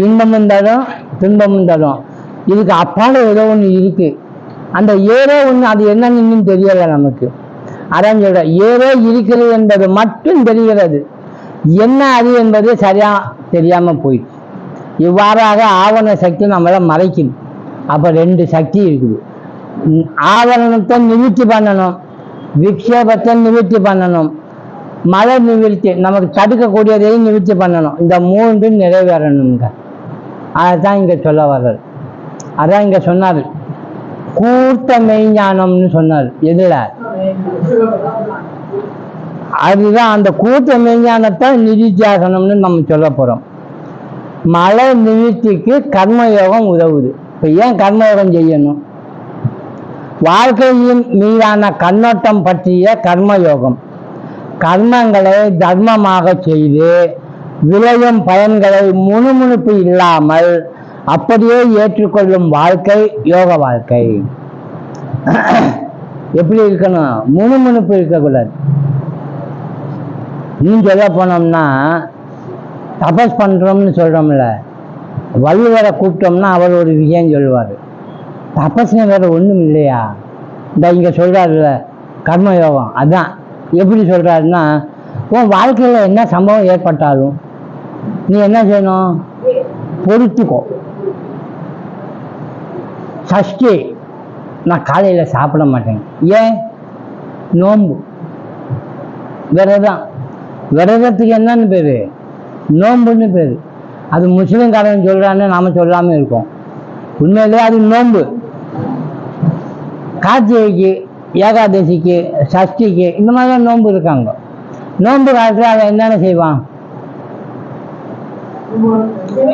இன்பமும் தரும் துன்பமும் தரும். இதுக்கு அப்பால ஏதோ ஒண்ணு இருக்கு. அந்த ஏதோ ஒண்ணு அது என்னன்னு இன்னும் தெரியல நமக்கு. அதான் சொல்ற, ஏதோ இருக்கிறது என்பது மட்டும் தெரிகிறது, என்ன அது என்பது சரியா தெரியாம போயிடுச்சு. இவ்வாறாக ஆவரண சக்தி நம்மள மறைக்குது. அப்ப 2 சக்தி இருக்குது. ஆவரணத்தை நிவர்த்தி பண்ணணும், விக்ஷேபத்தை நிவர்த்தி பண்ணணும், மலை நிவர்த்தி நமக்கு தடுக்கக்கூடியதையும் நிவர்த்தி பண்ணணும். இந்த 3 நிறைவேறணுங்க. அதான் இங்க சொல்ல வர்றது. அதான் இங்க சொன்னாரு, கூர்த்த மெய்ஞானம்னு சொன்னார். எதுல? அதுதான் அந்த கூர்த்த மெய்ஞானத்தை நிதித்தியாசனம்னு நம்ம சொல்ல போறோம். மலை நிவர்த்திக்கு கர்மயோகம் உதவுது. இப்ப ஏன் கர்மயோகம் செய்யணும்? வாழ்க்கையின் மீதான கண்ணோட்டம் பற்றிய கர்மயோகம். கர்மங்களை தர்மமாக செய்து விளையும் பயன்களை முணுமுணுப்பு இல்லாமல் அப்படியே ஏற்றுக்கொள்ளும் வாழ்க்கை யோக வாழ்க்கை. எப்படி இருக்கணும்? முணுமுணுப்பு இருக்கக்கூடாது. இன்னும் சொல்ல போனோம்னா, தபஸ் பண்றோம்னு சொல்றோம்ல, வள்ளுவரை கூப்பிட்டோம்னா அவர் ஒரு விஷயம் சொல்லுவார். தபஸ்னு வேற ஒண்ணும் இல்லையா? இந்த இங்க சொல்றாருல்ல கர்மயோகம், அதான். எப்படி சொல்றாருன்னா, உன் வாழ்க்கையில என்ன சம்பவம் ஏற்பட்டாலும் நீ என்ன செய்யணும்? பொறுத்துக்கோ. சஷ்டி நான் காலையில சாப்பிட மாட்டேன். ஏன்? நோம்பு, விரதம். விரதத்துக்கு என்னன்னு பேரு? நோம்புன்னு பேரு. அது முஸ்லிம்காரன் சொல்றான்னு நாம சொல்லாம இருக்கோம். உண்மையிலேயே அது நோம்பு. கார்த்திகைக்கு, ஏகாதசிக்கு, சஷ்டிக்கு இந்த மாதிரிலாம் நோன்பு இருக்காங்க. நோன்பு காலத்துல அவன் என்னென்ன செய்வான்?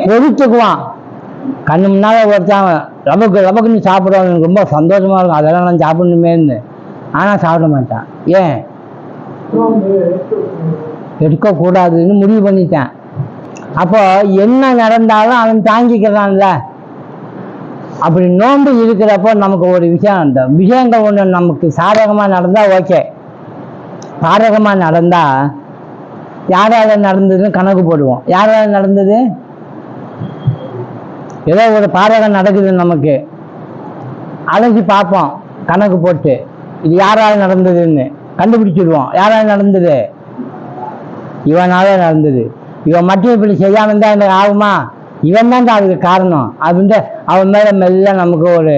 பொறுத்துக்குவான். கண்ணு முன்னால ஒருத்தான் ரபக்குன்னு சாப்பிடுவான், ரொம்ப சந்தோஷமா இருக்கும், அதெல்லாம் நான் சாப்பிடணுமேன்னு. ஆனா சாப்பிட மாட்டான். ஏன்? எடுக்கக்கூடாதுன்னு முடிவு பண்ணிட்டேன். அப்போ என்ன நடந்தாலும் அவன் தாங்கிக்கிறான்ல. அப்படி நோன்பு இருக்கிறப்போ நமக்கு ஒரு விஷயம், அந்த விஷயங்கள் ஒன்று நமக்கு சாதகமா நடந்தா ஓகே. பாதகமா நடந்தா யாரால நடந்ததுன்னு கணக்கு போடுவோம். யாரால நடந்தது? ஏதோ ஒரு பாதகம் நடக்குது நமக்கு, அழைச்சி பார்ப்போம், கணக்கு போட்டு இது யாரால நடந்ததுன்னு கண்டுபிடிச்சிடுவோம். யாரால நடந்தது? இவனால நடந்தது. இவன் மட்டும் இப்படி செய்யாம இருந்தா எனக்கு ஆகுமா? இவன் தான் அதுக்கு காரணம் அப்படின்ட்டு அவன் மேல மெல்ல நமக்கு ஒரு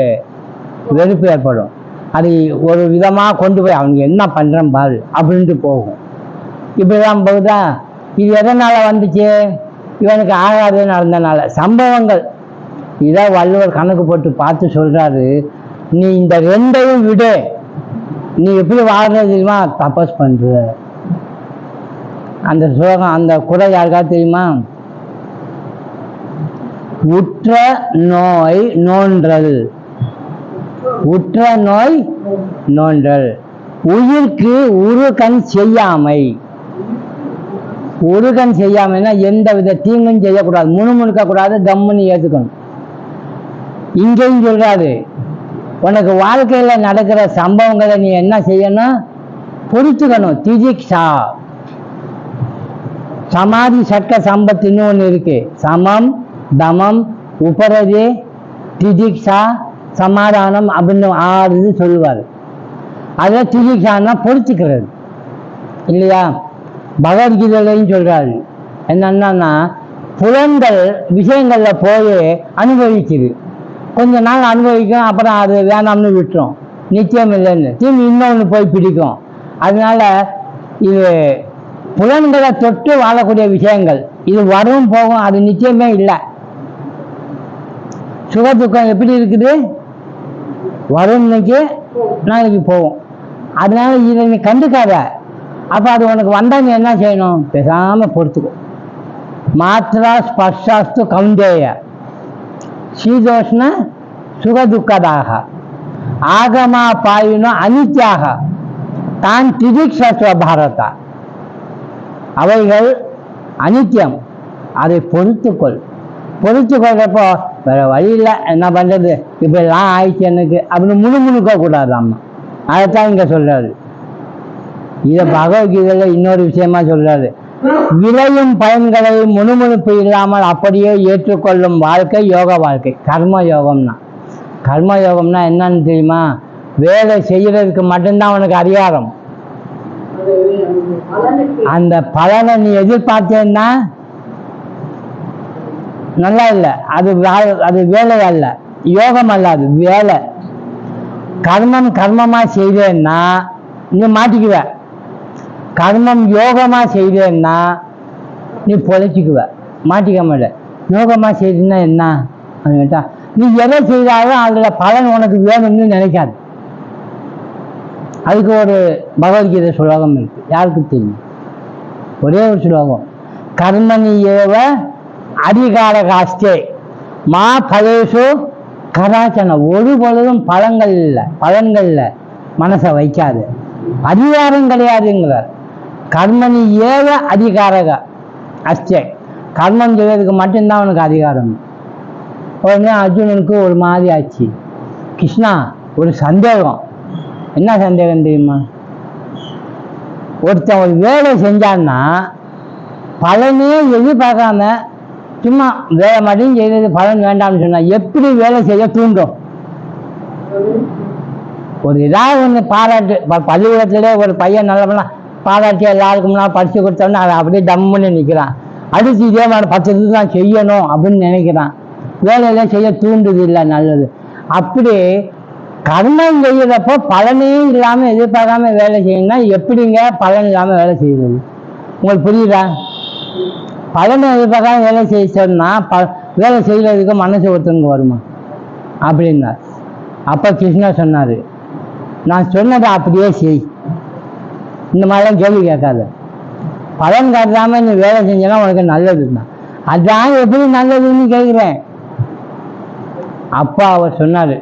வெறுப்பு ஏற்படும். அது ஒரு விதமா கொண்டு போய் அவனுக்கு என்ன பண்றான் பாரு அப்படின்ட்டு போகும். இப்படிதான் போகுதா? இது எதனால வந்துச்சு? இவனுக்கு ஆகாது நடந்தனால. சம்பவங்கள் இதை வள்ளுவர் கணக்கு போட்டு பார்த்து சொல்றாரு, நீ இந்த 2ஐயும் விடு, நீ எப்படி வாழ்றது தெரியுமா? தபஸ் பண்ற. அந்த ஸ்லோகம், அந்த குறை யாருக்காவது தெரியுமா? உற்ற நோய் நோன்றல். உற்ற நோய் நோன்றல். உயிர்க்கு உருகன் செய்யாமை. உருகன் செய்யாமைன்னா எந்த வித தீங்கும் செய்யக்கூடாது, முணுமுணுக்க கூடாது, கம்முன்னு ஏற்றுக்கணும். இங்கேயும் சொல்றாரு, உனக்கு வாழ்க்கையில நடக்கிற சம்பவங்களை நீ என்ன செய்யணும், பொறுத்துக்கணும். திதிக்ஷா. சமாதி சட்ட சம்பத்துன்னு ஒன்று இருக்கு. சமம், தமம், உபரதி, திதிக்ஷா, சமாதானம் அப்படின்னு 6 இது சொல்லுவார். அதில் திதிக்ஷான்னா பொறுத்துக்கிறது இல்லையா. பகவத்கீதையிலையும் சொல்றாரு என்னன்னா, புலன்கள் விஷயங்கள்ல போய் அனுபவிக்குது, கொஞ்ச நாள் அனுபவிக்கும், அப்புறம் அது வேணாம்னு விட்டுரும், நிச்சயம் இல்லைன்னு திரும்பி இன்னொன்று போய் பிடிக்கும். அதனால இது புலன்களை தொட்டு வாழக்கூடிய விஷயங்கள், இது வரும் போகும், அது நிச்சயமே இல்லை. சுக துக்கம் எப்படி இருக்குது, வரும் இன்னைக்கு நாளைக்கு போகும். அதனால இதை நீ கண்டுக்காத. அப்ப அது உனக்கு வந்தா நீ என்ன செய்யணும், பேசாம பொறுத்துக்கோ. மாத்ரா ஸ்பர்ஷாஸ்து கௌந்தேய சீதோஷ்ண சுகதுக்கதாக ஆகமா பாயுன அனித்யாக தான் திதிக்ஷஸ்வ பாரதா. அவைகள் அனித்தியம், அதை பொறுத்துக்கொள். பொறுத்து கொள்றப்போ வேற வழி இல்லை, என்ன பண்றது, இப்பெல்லாம் ஆயிடுச்சு எனக்கு அப்படின்னு முணுமுணுக்க கூடாது. அம்மா அதைத்தான் இங்க சொல்றாரு. இதை பகவத்கீதையில இன்னொரு விஷயமா சொல்றாரு, விளையும் பயன்களை முணுமுணுப்பு இல்லாமல் அப்படியே ஏற்றுக்கொள்ளும் வாழ்க்கை யோக வாழ்க்கை. கர்ம யோகம்னா, கர்ம யோகம்னா என்னன்னு தெரியுமா, வேலை செய்யறதுக்கு மட்டும்தான் அவனுக்கு அதிகாரம். அந்த பலனை நீ எதிர்பார்த்தேன்னா நல்லா இல்லை, அது வேலை அல்ல, யோகம் அல்ல, அது வேலை. கர்மம் கர்மமா செய்தேன்னா நீ மாட்டிக்குவ, கர்மம் யோகமா செய்தேன்னா நீ பொழைச்சிக்குவ, மாட்டிக்க மாட்ட. யோகமா செய்தீங்கன்னா என்ன கேட்டா, நீ எதை செய்தாலும் அதுல பலன் உனக்கு வேணும்னு நினைக்காது. அதுக்கு ஒரு பகவத்கீதை ஸ்லோகம் இருக்கு, யாருக்கு தெரியும், ஒரே ஒரு ஸ்லோகம். கர்மணி ஏவ அதிகாரகாஸ்தே மா பலேஷு கதாச்சன. ஒரு பொழுதும் பலன்கள்ல மனசை வைக்காது, அதிகாரம் கிடையாதுங்கிறார். கர்மணி ஏவ அதிகாரக அஸ்தே, கர்மம் செய்வதற்கு மட்டும்தான் அவனுக்கு அதிகாரம். உடனே அர்ஜுனனுக்கு ஒரு மாதிரி ஆச்சு. கிருஷ்ணா, ஒரு சந்தேகம். என்ன சந்தேகம் தெரியுமா, ஒருத்தன் ஒரு வேலை செஞ்சான்னா பலனே எதிர்பார்க்காம சும்மா வேலை மட்டும் செய்யறது, பலன் வேண்டாம்னு சொன்னா எப்படி வேலை செய்ய தூண்டும். ஒரு ஏதாவது ஒன்று பாராட்டு, பள்ளிக்கூடத்திலே ஒரு பையன் நல்ல பாராட்டி எல்லாருக்கும்னா பரிசு கொடுத்தோன்னா அதை அப்படியே டம்முன்னு நிற்கிறான். அடுத்து இதே மாதிரி 10 இது தான் செய்யணும் அப்படின்னு நினைக்கிறான். வேலையெல்லாம் செய்ய தூண்டுது இல்லை, நல்லது. அப்படி கர்மம் செய்யறப்போ பலனே இல்லாமல் எதிர்பார்க்காம வேலை செய்யணும்னா எப்படிங்க பலன் இல்லாமல் வேலை செய்யுது, உங்களுக்கு புரியுதா? பலனை எதிர்பார்க்காம வேலை செய்ய சொன்னா வேலை செய்யறதுக்கு மனசு ஒருத்தவங்க வருமா அப்படின்னா. அப்போ கிருஷ்ணர் சொன்னாரு, நான் சொன்னதை அப்படியே செய், இந்த மாதிரிலாம் கேள்வி கேட்காத. பலன் காட்டாம நீ வேலை செஞ்சனா உனக்கு நல்லதுதான். அதான் எப்படி நல்லதுன்னு கேட்குறேன். அப்பா அவர் சொன்னாரு,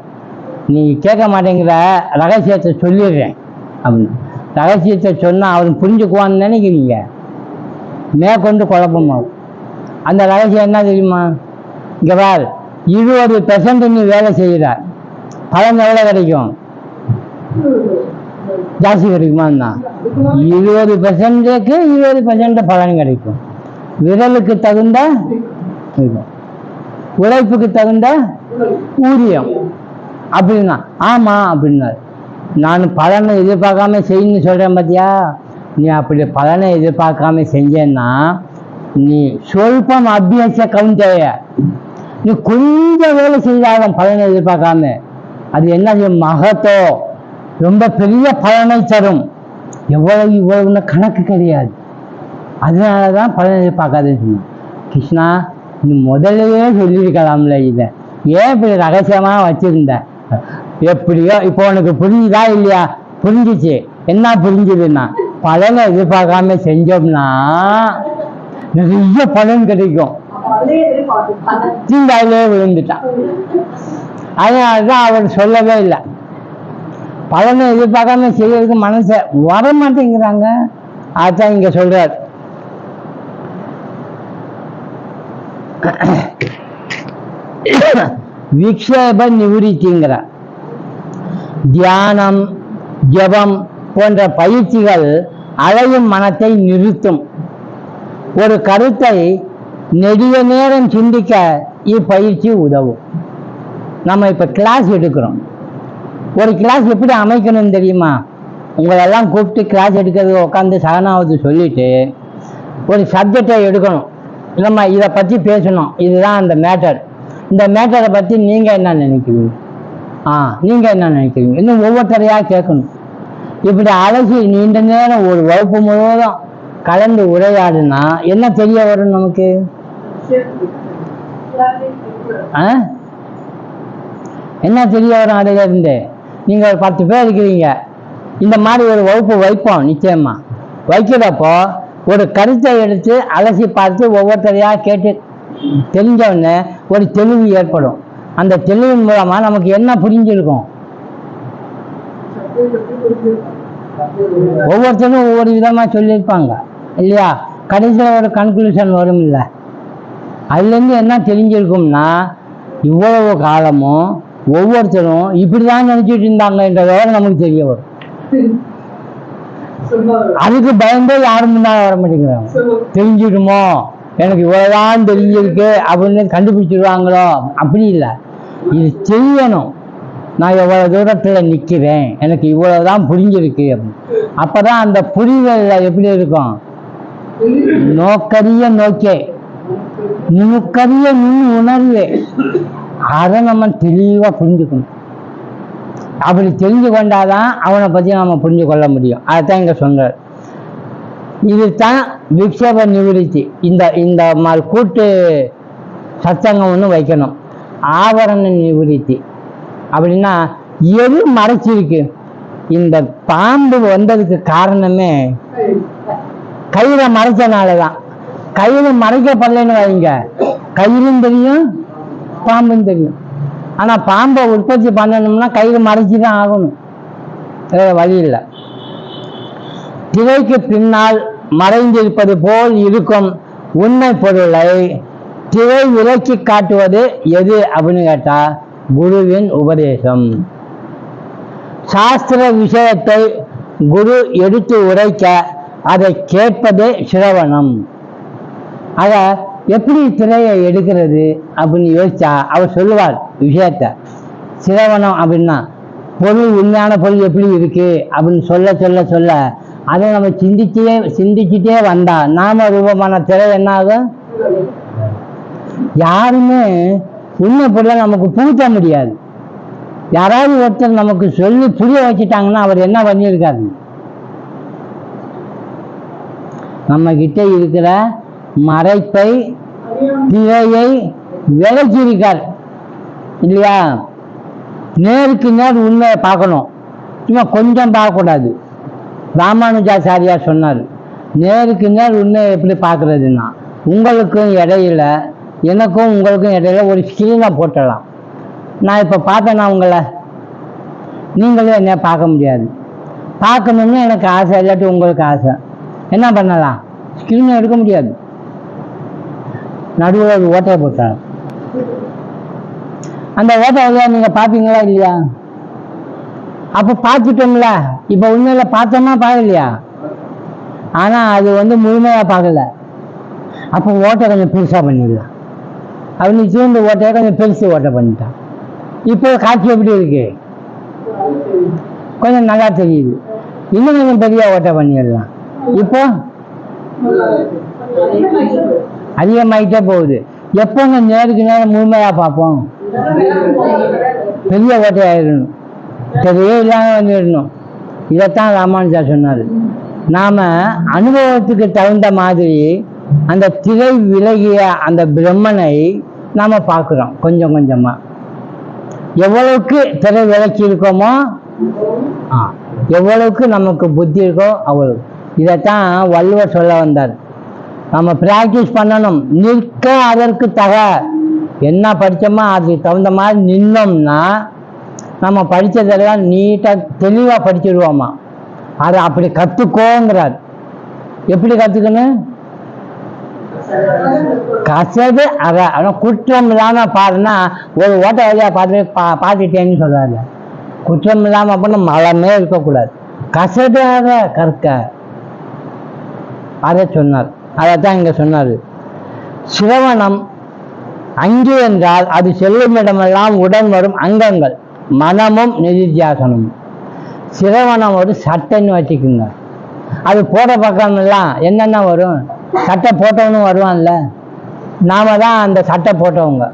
நீ கேட்க மாட்டேங்கிற, ரகசியத்தை சொல்லிடுறேன் அப்படின்னு. ரகசியத்தை சொன்னா அவன் புரிஞ்சுக்குவான்னு நினைக்கிறீங்க, மேற்கொண்டு குழப்பமாகும். அந்த ரகசியம் என்ன தெரியுமா, இங்க பார், 20% நீ வேலை செய்கிற, பலன் எவ்வளோ கிடைக்கும், ஜாஸ்தி கிடைக்குமான்னா 20%க்கு 20% பலன் கிடைக்கும். விரலுக்கு தகுந்த உழைப்புக்கு தகுந்த ஊதியம் அப்படின்னா. ஆமா அப்படின்னாரு. நான் பலனை எதிர்பார்க்காம செய்யணும்னு சொல்றேன் பார்த்தியா, நீ அப்படி பலனை எதிர்பார்க்காம செஞ்சேன்னா நீ சொல்பம் அபியாச கவுண்டேய, நீ கொஞ்சம் வேலை செய்தாலும் பலனை எதிர்பார்க்காம அது என்ன செய்யும், மகத்தோ ரொம்ப பெரிய பலனை தரும். இவ்வளவுன்னு கணக்கு கிடையாது. அதனாலதான் பலனை எதிர்பார்க்காதுன்னு சொன்னான். கிருஷ்ணா, நீ முதலையே சொல்லியிருக்கலாம்ல, இதை ஏன் இப்படி ரகசியமா வச்சிருந்த? எப்படியோ இப்போ உனக்கு புரிஞ்சுதா இல்லையா? புரிஞ்சிச்சு. என்ன புரிஞ்சுதுன்னா, பலனை எதிர்பார்க்காம செஞ்சோம்னா நிறைய பலன் கிடைக்கும். தீந்து அதிலே விழுந்துட்டான். அதனாலதான் அவர் சொல்லவே இல்லை. பலனை எதிர்பார்க்காம செய்யறதுக்கு மனசை வர மாட்டேங்கிறாங்க. அதான் இங்க சொல்றார். விக்ஷேப நிவிருத்திங்கிற தியானம், ஜபம் போன்ற பயிற்சிகள் அலையும் மனத்தை நிறுத்தும். ஒரு கருத்தை நெடிய நேரம் சிந்திக்க இப்பயிற்சி உதவும். நம்ம இப்ப கிளாஸ் எடுக்கிறோம். ஒரு கிளாஸ் எப்படி அமைக்கணும்னு தெரியுமா? உங்களெல்லாம் கூப்பிட்டு கிளாஸ் எடுக்கிறது உட்காந்து சகனாவது சொல்லிட்டு ஒரு சப்ஜெக்டை எடுக்கணும். நம்ம இதை பற்றி பேசணும். இதுதான் அந்த மேட்டர். இந்த மேட்டரை பற்றி நீங்கள் என்ன நினைக்கிறீங்க? நீங்கள் என்ன நினைக்கிறீங்க? இன்னும் ஒவ்வொருத்தரையாக கேட்கணும். இப்படி அலசி நீண்ட நேரம் ஒரு வகுப்பு முழுவதும் கலந்து உரையாடுனா என்ன தெரிய வரும் நமக்கு? என்ன தெரிய வரும்? அதுல இருந்து நீங்க ஒரு 10 பேர் இருக்கிறீங்க. இந்த மாதிரி ஒரு வகுப்பு வைப்போம். நிச்சயமா வைக்கிறப்போ ஒரு கருத்தை எடுத்து அலசி பார்த்து ஒவ்வொருத்தரையா கேட்டு தெரிஞ்சவொடனே ஒரு தெளிவு ஏற்படும். அந்த தெளிவின் மூலமா நமக்கு என்ன புரிஞ்சிருக்கும்? ஒவ்வொருத்தரும் ஒவ்வொரு விதமா சொல்லியிருப்பாங்க இல்லையா? கடைசியில் ஒரு கன்க்ளூஷன் வரும் இல்லை? அதுலேருந்து என்ன தெரிஞ்சிருக்கும்னா, இவ்வளவு காலமும் ஒவ்வொருத்தரும் இப்படிதான் நினைச்சிட்டு இருந்தாங்கன்றதோட நமக்கு தெரிய வரும். அதுக்கு பயந்தே யாரும் முன்னால வர மாட்டேங்கிறாங்க. தெரிஞ்சிடுமோ, எனக்கு இவ்வளவுதான் தெரிஞ்சிருக்கு அப்படின்னு கண்டுபிடிச்சிருவாங்களோ? அப்படி இல்லை. இது செய்யணும். நான் எவ்வளவு தூரத்துல நிக்கிறேன், எனக்கு இவ்வளவுதான் புரிஞ்சிருக்கு அப்படின்னு. அப்பதான் அந்த புரிதல்ல எப்படி இருக்கும்? நோக்கரிய நோக்கே, நுணுக்கரிய நுண் உணர்வு. அதை நம்ம தெளிவா புரிஞ்சுக்கணும். அப்படி தெரிஞ்சு கொண்டாதான் அவனை பத்தி நம்ம புரிஞ்சு கொள்ள முடியும். அதைத்தான் இங்க சொல்றார். இதுதான் விக்ஷேப நிவிருத்தி. இந்த மாதிரி கூட்டு சத்தங்கம் ஒன்று வைக்கணும். ஆவரண நிவிருத்தி அப்படின்னா எது மறைச்சிருக்கு? இந்த பாம்பு வந்ததுக்கு காரணமே கயிறை மறைச்சனாலதான். கயிறு மறைக்கப்படலைன்னு வைங்க, கயிறும் தெரியும், பாம்பும் தெரியும். ஆனா பாம்பை உற்பத்தி பண்ணணும்னா கயிறு மறைச்சுதான் ஆகணும். வழி இல்லை. திரைக்கு பின்னால் மறைந்திருப்பது போல் இருக்கும் உண்மை பொருளை திரை விலக்கி காட்டுவது எது அப்படின்னு கேட்டா குருவின் உபதேசம். சாஸ்திர விஷயத்தை குரு எடுத்து உரைக்க அதை கேட்பதே சிரவணம். ஆக எப்படி திரையை எடுக்கிறது அப்படின்னு யோசிச்சா அவர் சொல்லுவார் விஷயத்த. சிரவணம் அப்படின்னா பொருள், உண்மையான பொருள் எப்படி இருக்கு அப்படின்னு சொல்ல சொல்ல சொல்ல அதை நம்ம சிந்திச்சுட்டே வந்தா நாம ரூபமான திரை என்ன ஆகும்? யாருமே உண்மை பொருளை நமக்கு புகுத்த முடியாது. யாராவது ஒருத்தர் நமக்கு சொல்லி புரிய வச்சுட்டாங்கன்னா அவர் என்ன பண்ணியிருக்காரு? நம்ம கிட்ட இருக்கிற மறைப்பை, திரையை விலக்கியிருக்கார் இல்லையா? நேருக்கு நேர் உண்மையை பார்க்கணும், சும்மா கொஞ்சம் பார்க்கக்கூடாது. ராமானுஜாச்சாரியார் சொன்னார், நேருக்கு நேர் உண்மையை எப்படி பார்க்கறதுன்னா உங்களுக்கும் இடையில, எனக்கும் உங்களுக்கும் இடையில ஒரு ஸ்கிரீனை போட்டலாம். நான் இப்போ பார்த்தேன்னா உங்களை, நீங்களும் என்ன பார்க்க முடியாது. பார்க்கணும்னு எனக்கு ஆசை, இல்லாட்டி உங்களுக்கு ஆசை, என்ன பண்ணலாம்? ஸ்கிரீனை எடுக்க முடியாது. நடுவில் ஒரு ஓட்டையை போட்டாங்க. அந்த ஓட்டை வழியா நீங்க பார்ப்பீங்களா இல்லையா? அப்போ பார்த்துட்டோம்ல. இப்போ உண்மையில பார்த்தோமா பார்க்கலையா? ஆனா அது முழுமையா பார்க்கல. அப்போ ஓட்டை கொஞ்சம் பெருசா பண்ணிடலாம். அப்படி சூழ்ந்து ஓட்டையை கொஞ்சம் பெருசு ஓட்டை பண்ணிட்டான். இப்போ காட்சி எப்படி இருக்கு? கொஞ்சம் நல்லா தெரியுது. இன்னும் கொஞ்சம் பெரிய ஓட்டை பண்ணிடலாம். இப்போ அதிகமாயிட்டே போகுது. எப்போ நேருக்கு நேரம் முழுமையா பார்ப்போம்? பெரிய ஓட்டையாயிடணும், தெரியவே இல்லாம வந்துடணும். இதைத்தான் ராமானுஜா சொன்னார். நாம அனுபவத்துக்கு தகுந்த மாதிரி அந்த திரை விலகிய அந்த பிரம்மனை நாம பார்க்கிறோம். கொஞ்சம் கொஞ்சமா எவ்வளவுக்கு திரை விலக்கி இருக்கோமோ, எவ்வளவுக்கு நமக்கு புத்தி இருக்கோ அவ்வளவு. இதைத்தான் வள்ளுவர் சொல்ல வந்தார். நம்ம பிராக்டிஸ் பண்ணணும். நிற்க அதற்கு தக. என்ன படித்தோமோ அதுக்கு தகுந்த மாதிரி நின்னோம்னா நம்ம படித்ததெல்லாம் நீட்டாக தெளிவாக படிச்சிடுவோமா. அதை அப்படி கற்றுக்கோங்கிறார். எப்படி கற்றுக்கணும்? கசடு அதை. ஆனால் குற்றம் இல்லாமல் பாருன்னா ஒரு ஓட்ட வழியாக பார்த்துட்டேன்னு சொல்கிறாரு. குற்றம் இல்லாமல் அப்படின்னா மலமே இருக்கக்கூடாது. கசடாக கற்க, அதை சொன்னார். அதைத்தான் இங்கே சொன்னார். சிரவணம் அங்கே என்றால் அது செல்லும் இடமெல்லாம் உடன் வரும் அங்கங்கள், மனமும் நிதித்தியாசனமும். சிரவணம் ஒரு சட்டைன்னு வச்சுக்குங்க. அது போட பக்கம்லாம் என்னென்ன வரும்? சட்டை போட்டவனும் வருவான்ல, நாம தான் அந்த சட்டை போட்டவங்க.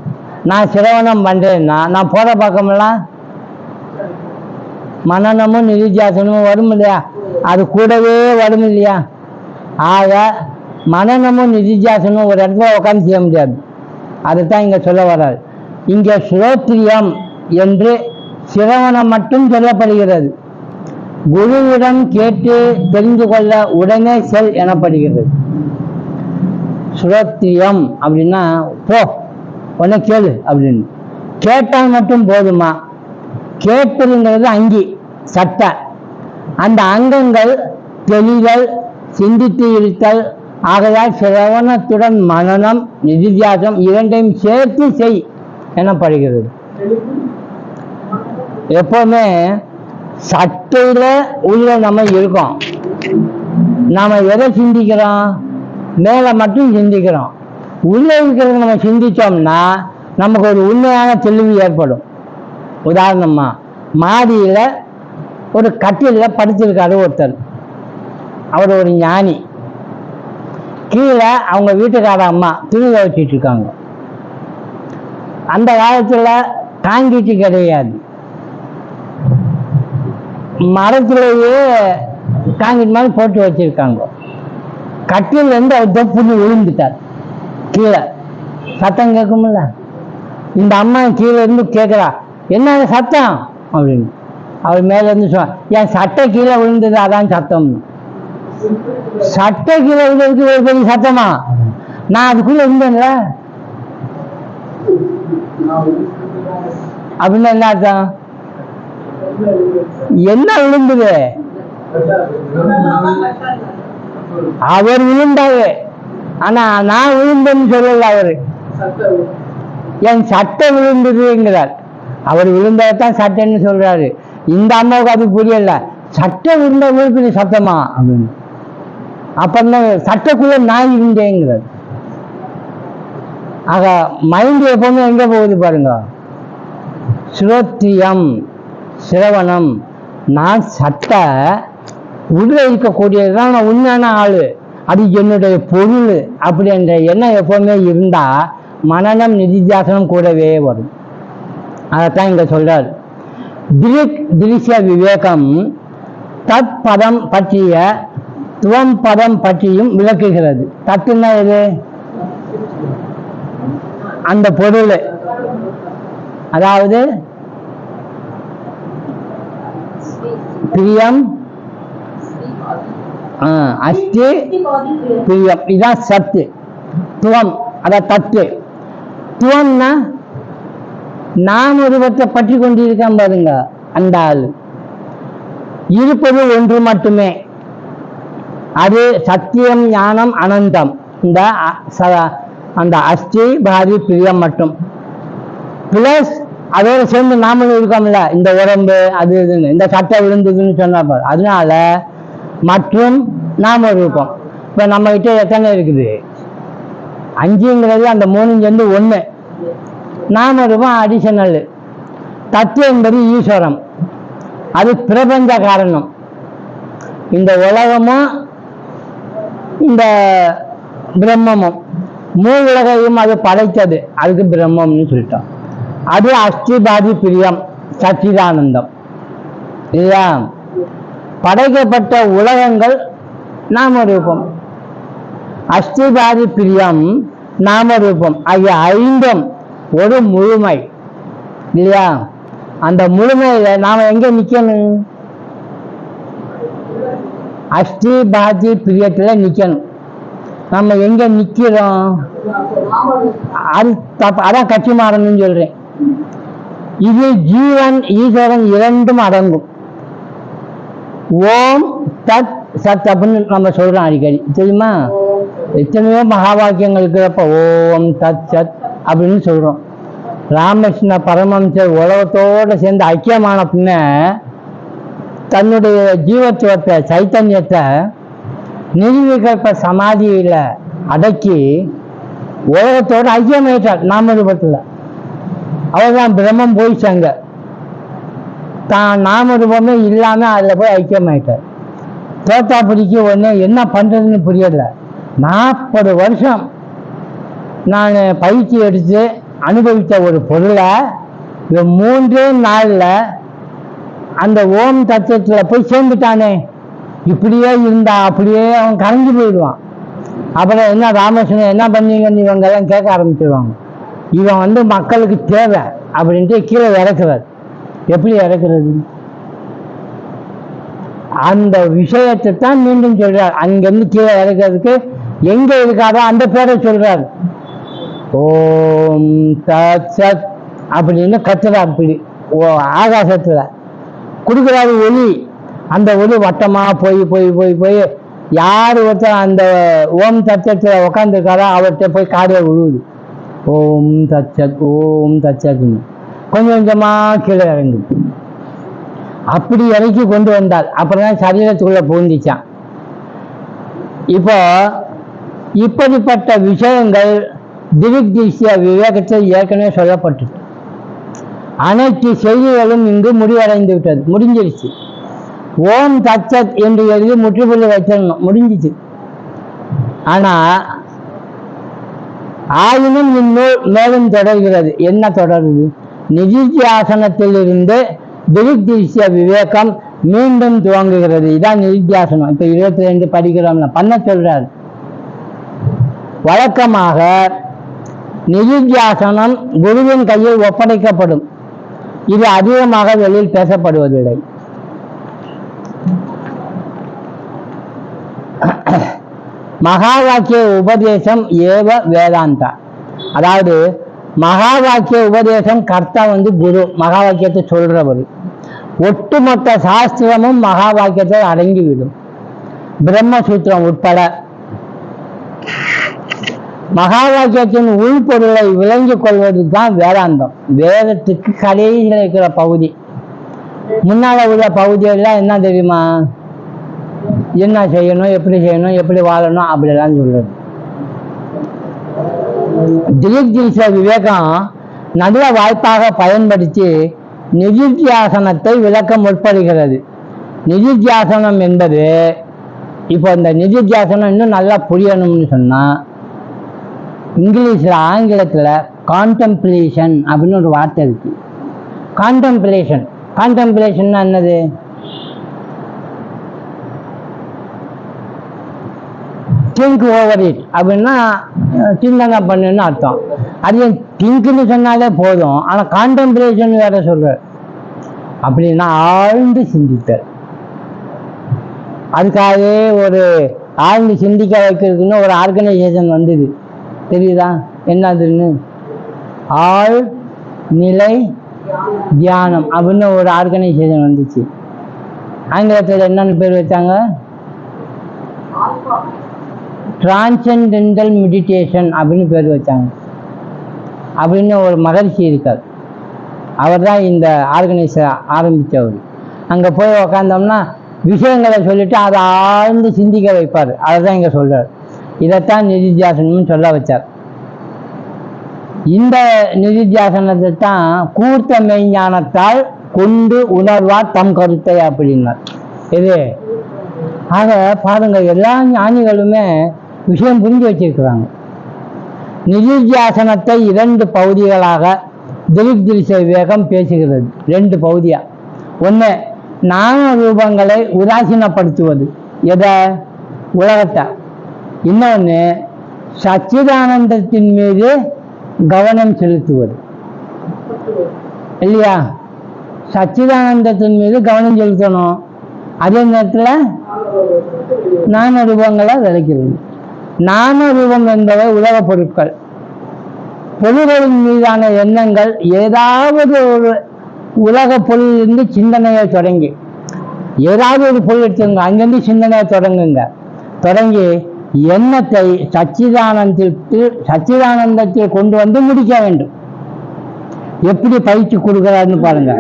நான் சிரவணம் பண்ணுறேன்னா நான் போட பக்கமெல்லாம் மனநமும் நிதித்தியாசனமும் வரும் இல்லையா? அது கூடவே வரும் இல்லையா? ஆக மனநமும் நிதித்தியாசனமும் ஒரு இடத்துல உட்காந்து செய்ய முடியாது. அதைத்தான் இங்கே சொல்ல வர்றாரு. இங்கே ஸ்ரோத்ரியம் என்று சிரவணம் மட்டும் சொல்லப்படுகிறது. குருவிடம் கேட்டு தெரிந்து கொள்ள உடனே செல் எனப்படுகிறது. ஸ்ரோத்ரியம் அப்படின்னா போ உடனே கேளு அப்படின்னு. கேட்டால் மட்டும் போதுமா? கேட்பதுங்கிறது அங்கி, சட்டை. அந்த அங்கங்கள் தெளிதல், சிந்தித்து இருத்தல். ஆகையால் சிரவணத்துடன் மனனம் நிதித்தியாசம் இரண்டையும் சேர்த்து செய் எனப்படுகிறது. எப்பவுமே சட்டையில உள்ள நம்ம இருக்கோம். நாம எதை சிந்திக்கிறோம்? மேல மட்டும் சிந்திக்கிறோம். உள்ள இருக்கிறத நம்ம சிந்திச்சோம்னா நமக்கு ஒரு உண்மையான தெளிவு ஏற்படும். உதாரணமா, மாடியில ஒரு கட்டில படுத்திருக்காரு ஒருத்தர். அவர் ஒரு ஞானி. கீழே அவங்க வீட்டுக்கார அம்மா துணி துவைச்சிட்டு இருக்காங்க. அந்த காலத்துல காங்கிட்டு கிடையாது, மரத்திலேயே காங்கிட்டு மாதிரி போட்டு வச்சிருக்காங்க. கட்டில இருந்து அவர் தொப்புன்னு விழுந்துட்டார் கீழே. சத்தம் கேட்கும்ல. இந்த அம்மா கீழே இருந்து கேட்குறா, என்ன சத்தம் அப்படின்னு. அவர் மேல இருந்து சொன்ன, என் சட்டை கீழே விழுந்தது, அதான் சத்தம். சட்டை கீழே விழுந்ததுக்கு ஒரு பெரிய சத்தமா? நான் அதுக்குள்ள இருந்தேன்ல அப்படின்னு என்ன அர்த்தம்? என்ன விழுந்தது? அவர் விழுந்தாரு, ஆனா நான் விழுந்தேன்னு சொல்லல. அவரு என் சட்டை விழுந்ததுங்கிறார். அவர் விழுந்ததான் சட்டைன்னு சொல்றாரு. இந்த அம்மாவுக்கு அது புரியல. சட்டை விழுந்த பெரிய சத்தமா அப்படின்னு. அப்பதான் சட்டைக்குள்ள நான் இருந்தேங்கிறார். ஆக மைண்ட் எப்பவுமே எங்க போகுது பாருங்க. ஸ்ரோத்ரியம், சிரவணம். நான் சட்டை உள்ள இருக்கக்கூடியதுதான் நான் உண்மையான ஆளு, அது என்னுடைய பொருள் அப்படின்ற எண்ணம் எப்பவுமே இருந்தா மனநம் நிதித்தியாசனம் கூடவே வரும். அதைத்தான் இங்க சொல்றார். திரிக் திரிசிய விவேகம் தத் பதம் பற்றிய துவம் பதம் பற்றியும் விளக்குகிறது. தத்துன்னா எது? அந்த பொருள். அதாவது பிரியம், அஸ்தி, பிரியம், இதான் சத்து. துவம் அதான் தத்து. துவம்னா நான் ஒருவற்றை பற்றி கொண்டிருக்கேன் பாருங்க, அந்த ஆள். இருப்பது ஒன்று மட்டுமே, அது சத்தியம், ஞானம், அனந்தம். இந்த அந்த அஸ்தி, பாதி, பிரியம் மட்டும் பிளஸ் அதோட சேர்ந்து நாமளும் இருக்கோம்ல, இந்த உடம்பு அது இதுன்னு. இந்த சட்டை விழுந்ததுன்னு சொன்னா அதனால மற்றும் நாம இருப்போம். இப்ப நம்ம கிட்ட எத்தனை இருக்குது? 5ங்கிறது அந்த 3 சேர்ந்து 1. நாம இருப்போம் அடிஷனல். தத்து என்பது ஈஸ்வரம், அது பிரபஞ்ச காரணம். இந்த உலகமும் இந்த பிரம்மமும் மூவுலகையும் அது படைத்தது, அதுக்கு பிரம்மம்னு சொல்லிட்டோம். அது அஸ்திபாதி பிரியம், சச்சிதானந்தம் இல்லையா? படைக்கப்பட்ட உலகங்கள் நாம ரூபம், அஸ்திபாதி பிரியம், நாம ரூபம் ஆகிய 5ம் ஒரு முழுமை இல்லையா? அந்த முழுமையில நாம எங்க நிக்கணும்? அஸ்தி பாதி பிரியத்துல நிக்கணும். நம்ம எங்க நிக்கிறோம்? அது தப்பு. அதான் கட்சி மாறணும்னு சொல்றேன். இது ஜீவன் ஈஸ்வரன் இரண்டும் அடங்கும். ஓம் தத் சத் அப்படின்னு நம்ம சொல்றோம் அடிக்கடி, தெரியுமா? எத்தனையோ மகா வாக்கியங்கள் இருக்கிறப்ப ஓம் தத் சத் அப்படின்னு சொல்றோம். ராமகிருஷ்ண பரமஹம்சர் உலகத்தோடு சேர்ந்து ஐக்கியமான பின்ன தன்னுடைய ஜீவத்துவத்தை சைத்தன்யத்தை நிர்விகல்ப சமாதியில அடக்கி உலகத்தோடு ஐக்கியமாயிட்டார். நாமரூபத்தில் அவர்தான் பிரம்மம் போயிச்சாங்க. தான் நாமரூபமே இல்லாம அதில் போய் ஐக்கியமாயிட்டார். தோத்தாபுரிக்கு ஒன்று என்ன பண்றதுன்னு புரியல. 40 வருஷம் நான் பயிற்சி எடுத்து அனுபவித்த ஒரு பொருளை 3 நாளில் அந்த ஓம் தத்துவத்தில் போய் சேர்ந்துட்டானே. இப்படியே இருந்தா அப்படியே அவன் கரைஞ்சு போயிடுவான். அப்புறம் என்ன ராமகிருஷ்ணன் என்ன பண்ணீங்கன்னு இவங்க எல்லாம் கேட்க ஆரம்பிச்சிடுவாங்க. இவன் மக்களுக்கு தேவை அப்படின்ட்டு கீழே இறக்குறார். எப்படி இறக்குறது? அந்த விஷயத்தை தான் மீண்டும் சொல்றார். அங்கிருந்து கீழே இறக்கிறதுக்கு எங்க இருக்காரோ அந்த பேரை சொல்றார். ஓம் தத் சத் அப்படின்னு கத்துறா. அப்படி ஆகாசத்துல கொடுக்குறாரு ஒளி. அந்த ஒளி வட்டமா போய் போய் போய் போய் யார் ஒருத்தர் அந்த ஓம் தத்துவத்துல உட்காந்துருக்காரோ அவர்கிட்ட போய் காரியம் விழுவுது. ஓம் தச்சத் ஓம் தச்சத்னு கொஞ்சம் கொஞ்சமா கீழே இறங்குது. அப்படி இறக்கி கொண்டு வந்தார். அப்புறம் தான் சரீரத்துக்குள்ள புகுந்துச்சான். இப்போ இப்படிப்பட்ட விஷயங்கள் திரிக் திருஷ்ய விவேகத்தில் ஏற்கனவே சொல்லப்பட்டது. அனைத்து செய்திகளும் இங்கு முடிவடைந்து விட்டது, முடிஞ்சிருச்சு. ஓம் தச்சத் என்று எழுதி முற்றுப்புள்ளி வச்சிடணும், முடிஞ்சிச்சு. ஆனா ஆயினும் இந்நூல் மேலும் தொடர்கிறது. என்ன தொடருது? நிதித்தியாசனத்தில் இருந்து திரிக் திருஷ்ய விவேகம் மீண்டும் துவங்குகிறது. இதான் நிதித்தியாசனம். இப்ப 22 படிக்கிறோம்னா பண்ண சொல்றார். வழக்கமாக நிதித்தியாசனம் குருவின் கையில் ஒப்படைக்கப்படும். இது அதிகமாக வெளியில் பேசப்படுவதில்லை. மகா வாக்கிய உபதேசம் ஏவ வேதாந்தா. அதாவது மகா வாக்கிய உபதேசம் கர்த்தா குரு, மகா வாக்கியத்தை சொல்றவர். ஒட்டுமொத்த சாஸ்திரமும் மகா வாக்கியத்தை அடங்கிவிடும், பிரம்மசூத்திரம் உட்பட. மகா வாக்கியத்தின் உள்பொருளை விளங்கிக் கொள்வது தான் வேதாந்தம். வேதத்துக்கு கடைசியில் இருக்கிற பகுதி. முன்னால உள்ள பகுதியெல்லாம் என்ன தெரியுமா? என்ன செய்யணும், எப்படி செய்யணும், எப்படி வாழணும் அப்படிலாம் சொல்றது. திரிக் திருஷ்ய விவேகம் நல்ல வாய்ப்பாக பயன்படுத்தி நிதித்தியாசனத்தை விளக்க முற்படுகிறது. நிதித்தியாசனம் என்பது, இப்போ இந்த நிதித்தியாசனம் இன்னும் நல்லா புரியணும்னு சொன்னா இங்கிலீஷ்ல ஆங்கிலத்தில் கான்டெம்ப்ளேஷன் அப்படின்னு ஒரு வார்த்தை இருக்கு. கான்டெம்ப்ளேஷன். கான்டெம்ப்ளேஷன்னா என்னது? திங்க் ஓவர் இட் அப்படின்னா சிந்தனை பண்ணுன்னு அர்த்தம். அது திங்க்னு சொன்னாலே போதும். ஆனால் கான்டெம்ப்ளேஷன் வேற சொல்ற. அப்படின்னா ஆழ்ந்து சிந்தித்தல். அதுக்காகவே ஒரு ஆழ்ந்து சிந்திக்க வைக்கிறதுக்குன்னு ஒரு ஆர்கனைசேஷன் வந்தது, தெரியுதா? என்னதுன்னு? ஆழ் நிலை தியானம் அப்படின்னு ஒரு ஆர்கனைசேஷன் வந்துச்சு. ஆங்கிலத்தில் என்னன்னு பேர் வச்சாங்க? டிரான்சென்டென்டல் மெடிடேஷன் அப்படின்னு பேர் வச்சாங்க. அப்படின்னு ஒரு மகர்ஷி இருக்கார். அவர் தான் இந்த ஆர்கனைசேஷன் ஆரம்பித்தவர். அங்கே போய் உக்காந்தோம்னா விஷயங்களை சொல்லிட்டு அதை ஆழ்ந்து சிந்திக்க வைப்பார். அதை தான் இங்கே சொல்றார். இதைத்தான் நிதித்தியாசனம்னு சொல்ல வச்சார். இந்த நிதித்தியாசனத்தை தான் கூர்த்த மெய்ஞானத்தால் கொண்டு உணர்வார் தம் கருத்தை அப்படின்னார். இது ஆக பாருங்க, எல்லா ஞானிகளுமே விஷயம் புரிஞ்சு வச்சிருக்கிறாங்க. நிதித்தியாசனத்தை 2 பகுதிகளாக திரிக் திருஷ்ய விவேகம் பேசுகிறது. 2 பகுதியா. ஒன்று, நாம ரூபங்களை உதாசீனப்படுத்துவது, எதை? உலகத்தை. இன்னொன்று, சச்சிதானந்தத்தின் மீது கவனம் செலுத்துவது, இல்லையா? சச்சிதானந்தத்தின் மீது கவனம் செலுத்தணும். அதே நேரத்தில் நாம ரூபங்களை விளைக்கிறது. நாம ரூபம் என்பவை உலகப் பொருட்கள். பொருள்களின் மீதான எண்ணங்கள் ஏதாவது ஒரு உலக பொருளிலிருந்து சிந்தனையை தொடங்கி, ஏதாவது ஒரு பொருள் எடுத்துங்க, அங்கிருந்து சிந்தனையை தொடங்கி எண்ணத்தை சச்சிதானந்தத்தில் கொண்டு வந்து முடிக்க வேண்டும். எப்படி பயிற்சி கொடுக்கிறாருன்னு பாருங்க.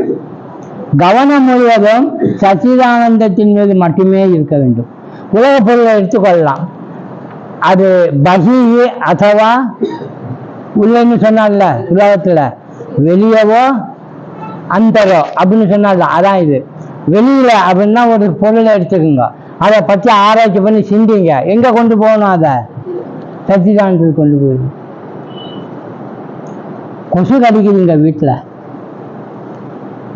கவனம் முழுவதும் சச்சிதானந்தத்தின் மீது மட்டுமே இருக்க வேண்டும். உலக பொருளை எடுத்துக்கொள்ளலாம். அது பகி அதுவா உள்ளன்னு சொன்னால, உலகத்துல வெளியவோ அந்தரோ அப்படின்னு சொன்னால, அதான் இது. வெளியில அப்படின்னா ஒரு பொருளை எடுத்துக்கோங்க, அதை பற்றி ஆராய்ச்சி பண்ணி சிந்திங்க. எங்க கொண்டு போகணும்? அதை சச்சிதானந்தத்துக்கு கொண்டு போயிடும். கொசு கடிக்குதுங்க வீட்டுல,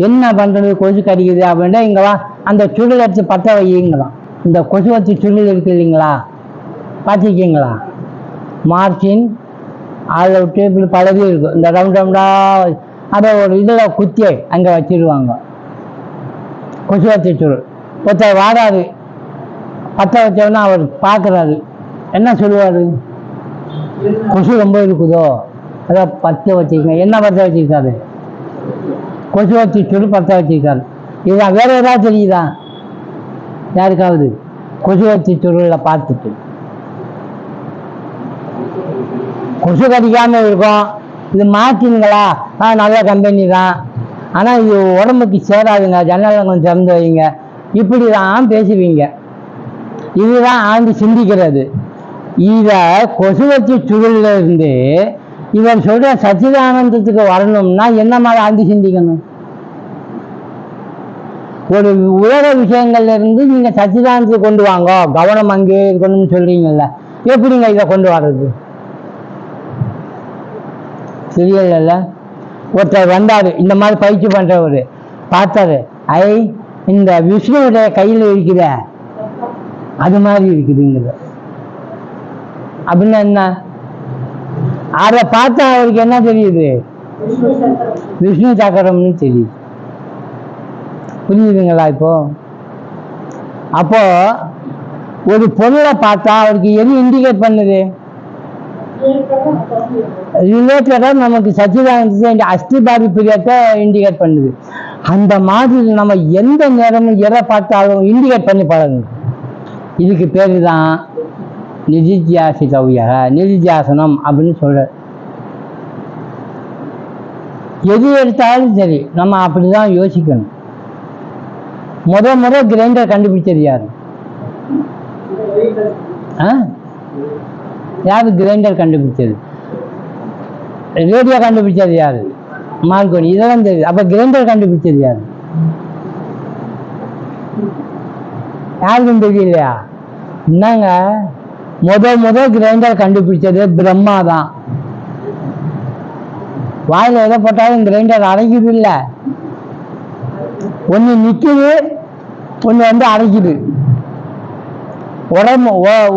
என்ன பண்றது? கொசு கடிக்குது அப்படின்னா இங்க வா, அந்த சுருள் எடுத்து பற்ற வைங்களாம். இந்த கொசு வச்சு சுருள் இருக்கு இல்லைங்களா, பார்த்துருக்கீங்களா? மார்ச்சின் அதை விட்டு இப்படி பழகி இருக்கும். இந்த ரவுண்டா அதை ஒரு இதில் குத்தி அங்கே வச்சிருவாங்க. கொசு வச்சு சுருள். ஒருத்தர் வாடாது, பற்ற வச்சோன்னா அவர் பார்க்குறாரு, என்ன சொல்லுவார்? கொசு ரொம்ப இருக்குதோ, அதை பற்ற வச்சுக்கங்க. என்ன பற்ற வச்சிருக்காரு? கொசு வச்சு சுருள் பற்ற வச்சிருக்காரு. இதுதான். வேற ஏதாவது தெரியுதா யாருக்காவது? கொசு வச்சு சுருளில் பார்த்துட்டு கொசு கடிக்காம இருக்கும். இது மாற்றிங்களா? நல்ல கம்பெனி தான், ஆனால் இது உடம்புக்கு சேராதுங்க, ஜன்னலை கொஞ்சம் திறந்து வைங்க, இப்படி தான் பேசுவீங்க. இதுதான் ஆண்டு சிந்திக்கிறது. இதை கொசு வச்சு சுருளில் இருந்து இவர் சொல்ற சச்சிதானந்தத்துக்கு வரணும்னா என்ன மாதிரி ஆண்டு சிந்திக்கணும்? ஒரு உலக விஷயங்கள்ல இருந்து நீங்க சச்சிதானந்தத்துக்கு கொண்டு வாங்க, கவனம் அங்கே இருக்கணும்னு சொல்றீங்கல்ல, எப்படிங்க இதை கொண்டு வர்றது? தெரியல. ஒருத்தர் வந்தாரு, இந்த மாதிரி பயிற்சி பண்றவரு பார்த்தாரு, இந்த விஷ்ணுவுடைய கையில் இருக்குத அது மாதிரி இருக்குதுங்கிறது. அப்படின்னா என்ன? அதை பார்த்தா அவருக்கு என்ன தெரியுது? விஷ்ணு சக்கரம்னு தெரியுது. புரியுதுங்களா? அப்போ ஒரு பொருளை பார்த்தா அவருக்கு எது இண்டிகேட் பண்ணுது? ரிலேட்டடா நமக்கு சச்சிதானந்த அஸ்திபாரி பிரியத்தை இண்டிகேட் பண்ணுது. அந்த மாதிரி நம்ம எந்த நேரமும் எதை பார்த்தாலும் இண்டிகேட் பண்ணி பழகணும். இதுக்கு பேரு தான் நிதித்தியாசனம் அப்படின்னு சொல்ற. எது எடுத்தாலும் சரி நம்ம அப்படிதான் யோசிக்கணும். முத கிரைண்டர் கண்டுபிடிச்சது யாரு? யாரு கிரைண்டர் கண்டுபிடிச்சது? ரேடியோ கண்டுபிடிச்சது யாரு? மார்கோனி. இதெல்லாம் தெரியுது. அப்ப கிரைண்டர் கண்டுபிடிச்சது யாரு? யாருக்கும் தெரியலையா? என்னங்க, முத கிரைண்டர் கண்டுபிடிச்சது பிரம்மா தான். வாயில எதை போட்டாலும் கிரைண்டர் அரைக்குது இல்ல, ஒண்ணு நிக்குது, ஒண்ணு வந்து அரைக்குது.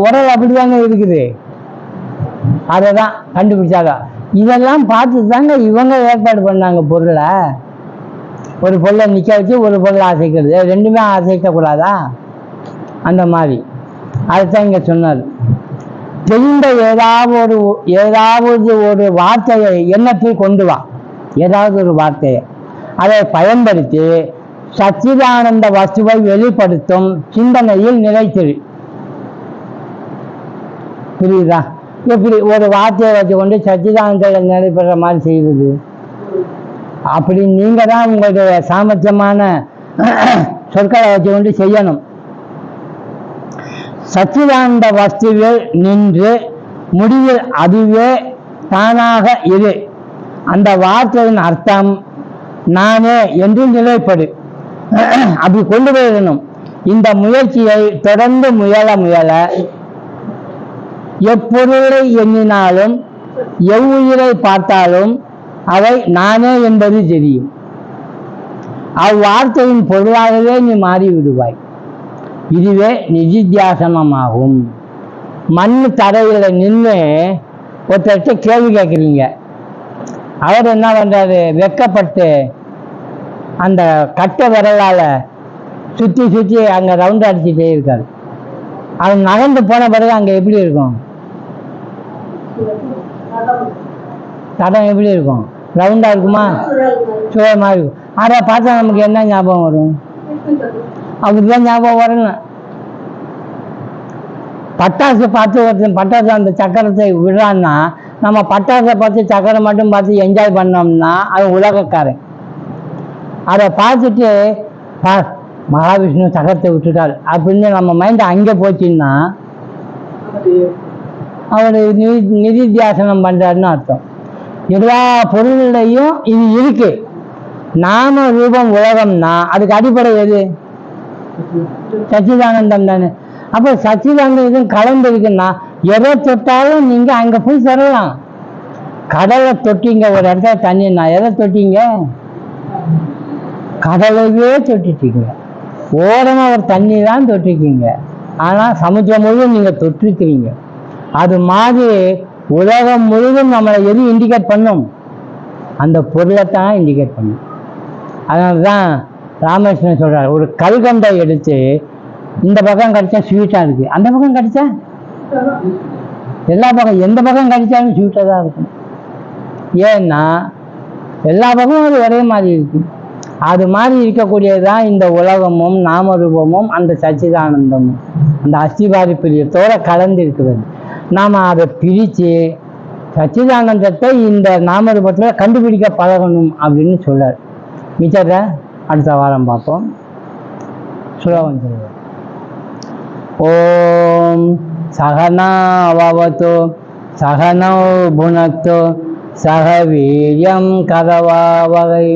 உடல் அப்படிதாங்க இருக்குது. அதைதான் கண்டுபிடிச்சாங்க. இதெல்லாம் பார்த்து தாங்க இவங்க ஏற்பாடு பண்ணாங்க பொருளை. ஒரு பொருளை நிக்க வச்சு ஒரு பொருளை அசைக்கிறது, ரெண்டுமே அசைக்க கூடாதா? அந்த மாதிரி அதுதான் இங்க சொன்னார். தெரிந்த ஏதாவது ஒரு வார்த்தையை எண்ணத்தில் கொண்டு வா, ஏதாவது ஒரு வார்த்தையை அதை பயன்படுத்தி சச்சிதானந்த வஸ்துவை வெளிப்படுத்தும் சிந்தனையில் நிலைத்திரு. புரியுதா? எப்படி ஒரு வார்த்தையை வச்சு கொண்டு சச்சிதானந்தத்தில் நடைபெற மாதிரி செய்வது? அப்படி நீங்க தான் உங்களுடைய சாமர்த்தியமான சொற்களை வச்சு கொண்டு செய்யணும். சச்சிதானந்த வஸ்துவில் நின்று முடிவில் அதுவே தானாக இரு. அந்த வார்த்தையின் அர்த்தம் நானே என்று நிலைப்படு. அப்படி கொண்டு போயிடணும். இந்த முயற்சியை தொடர்ந்து முயல எப்பொருளை எண்ணினாலும் எவ்வுயிரை பார்த்தாலும் அவை நானே என்பது தெரியும். அவ்வார்த்தையின் பொருளாகவே நீ மாறிவிடுவாய். இதுவே நிதித்தியாசனமாகும். மண் தரையில நின்று ஒருத்தர்கிட்ட கேள்வி கேட்குறீங்க. அவர் என்ன பண்றாரு? வெக்கப்பட்டு அந்த கட்டை விரலால சுற்றி அங்க ரவுண்ட் அடிச்சுட்டே இருக்காரு. அது நகர்ந்து போன பிறகு அங்க எப்படி இருக்கும்? தடம் எப்படி இருக்கும்? ரவுண்டா இருக்குமா? சுவர் மாதிரி இருக்கும். அதை பார்த்தா நமக்கு என்ன ஞாபகம் வரும்? அப்படிதான் ஞாபகம் வரணும். பட்டாசு பார்த்து ஒருத்தன் பட்டாசு அந்த சக்கரத்தை விடுறான்னா, நம்ம பட்டாசை பார்த்து சக்கரம் மட்டும் பார்த்து என்ஜாய் பண்ணோம்னா அது உலகக்காரன். அதை பார்த்துட்டு மகாவிஷ்ணு சக்கரத்தை விட்டுட்டார் அப்படின்னு நம்ம மைண்ட் அங்கே போச்சுன்னா அவர் நிதித்தியாசனம் பண்றாருன்னு அர்த்தம். எல்லா பொருள்களையும் இது இருக்கு. நாம ரூபம் உலகம்னா அதுக்கு அடிப்படை எது? சச்சிதானந்தம் தானே. அப்போ சச்சிதானந்தம் இதுவும் கலந்து இருக்குன்னா எதை தொட்டாலும் நீங்க அங்க போய் தரலாம். கடலை தொட்டிங்க, ஒரு இடத்துல தண்ணின்னா எதை தொட்டிங்க? கடலையே தொட்டிட்டீங்க. ஓரமா ஒரு தண்ணி தான் தொட்டிருக்கீங்க, ஆனா சமுத்திரம் முழுவதும் நீங்க தொட்டிருக்கிறீங்க. அது மாதிரி உலகம் முழுவதும் நம்மளை எது இண்டிகேட் பண்ணும்? அந்த பொருளை தான் இண்டிகேட் பண்ணும். அதனாலதான் ராமகிருஷ்ணன் சொல்றாரு, ஒரு கல்கண்டை எடுத்து இந்த பக்கம் கடிச்சா ஸ்வீட்டா இருக்கு, அந்த பக்கம் கடிச்சா எல்லா பக்கம் எந்த பக்கம் கடிச்சாலும் ஸ்வீட்டா தான் இருக்கும். ஏன்னா எல்லா பக்கமும் அது ஒரே மாதிரி இருக்கு. அது மாதிரி இருக்கக்கூடியதுதான் இந்த உலகமும் நாமரூபமும் அந்த சச்சிதானந்தமும் அந்த அஸ்திபாரி பிரியத்தோட கலந்து இருக்கிறது. நாம அதை பிரித்து சச்சிதானந்தத்தை இந்த நாமரூபத்தில் கண்டுபிடிக்க பழகணும் அப்படின்னு சொல்றார். மிச்சத்தை அடுத்த வாரம் பார்ப்போம். சுலோகம் சொல்லுவார். ஓம் சகனா பவது சகனௌ புனக்து சக வீர்யம் கரவாவகை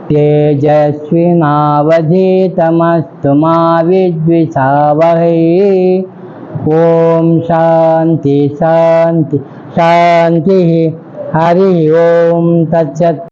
तेजस्विनावधीतमस्तु मा विद्विषावहै। ओम शांति शांति शांति। हरि ओम तत्सत्।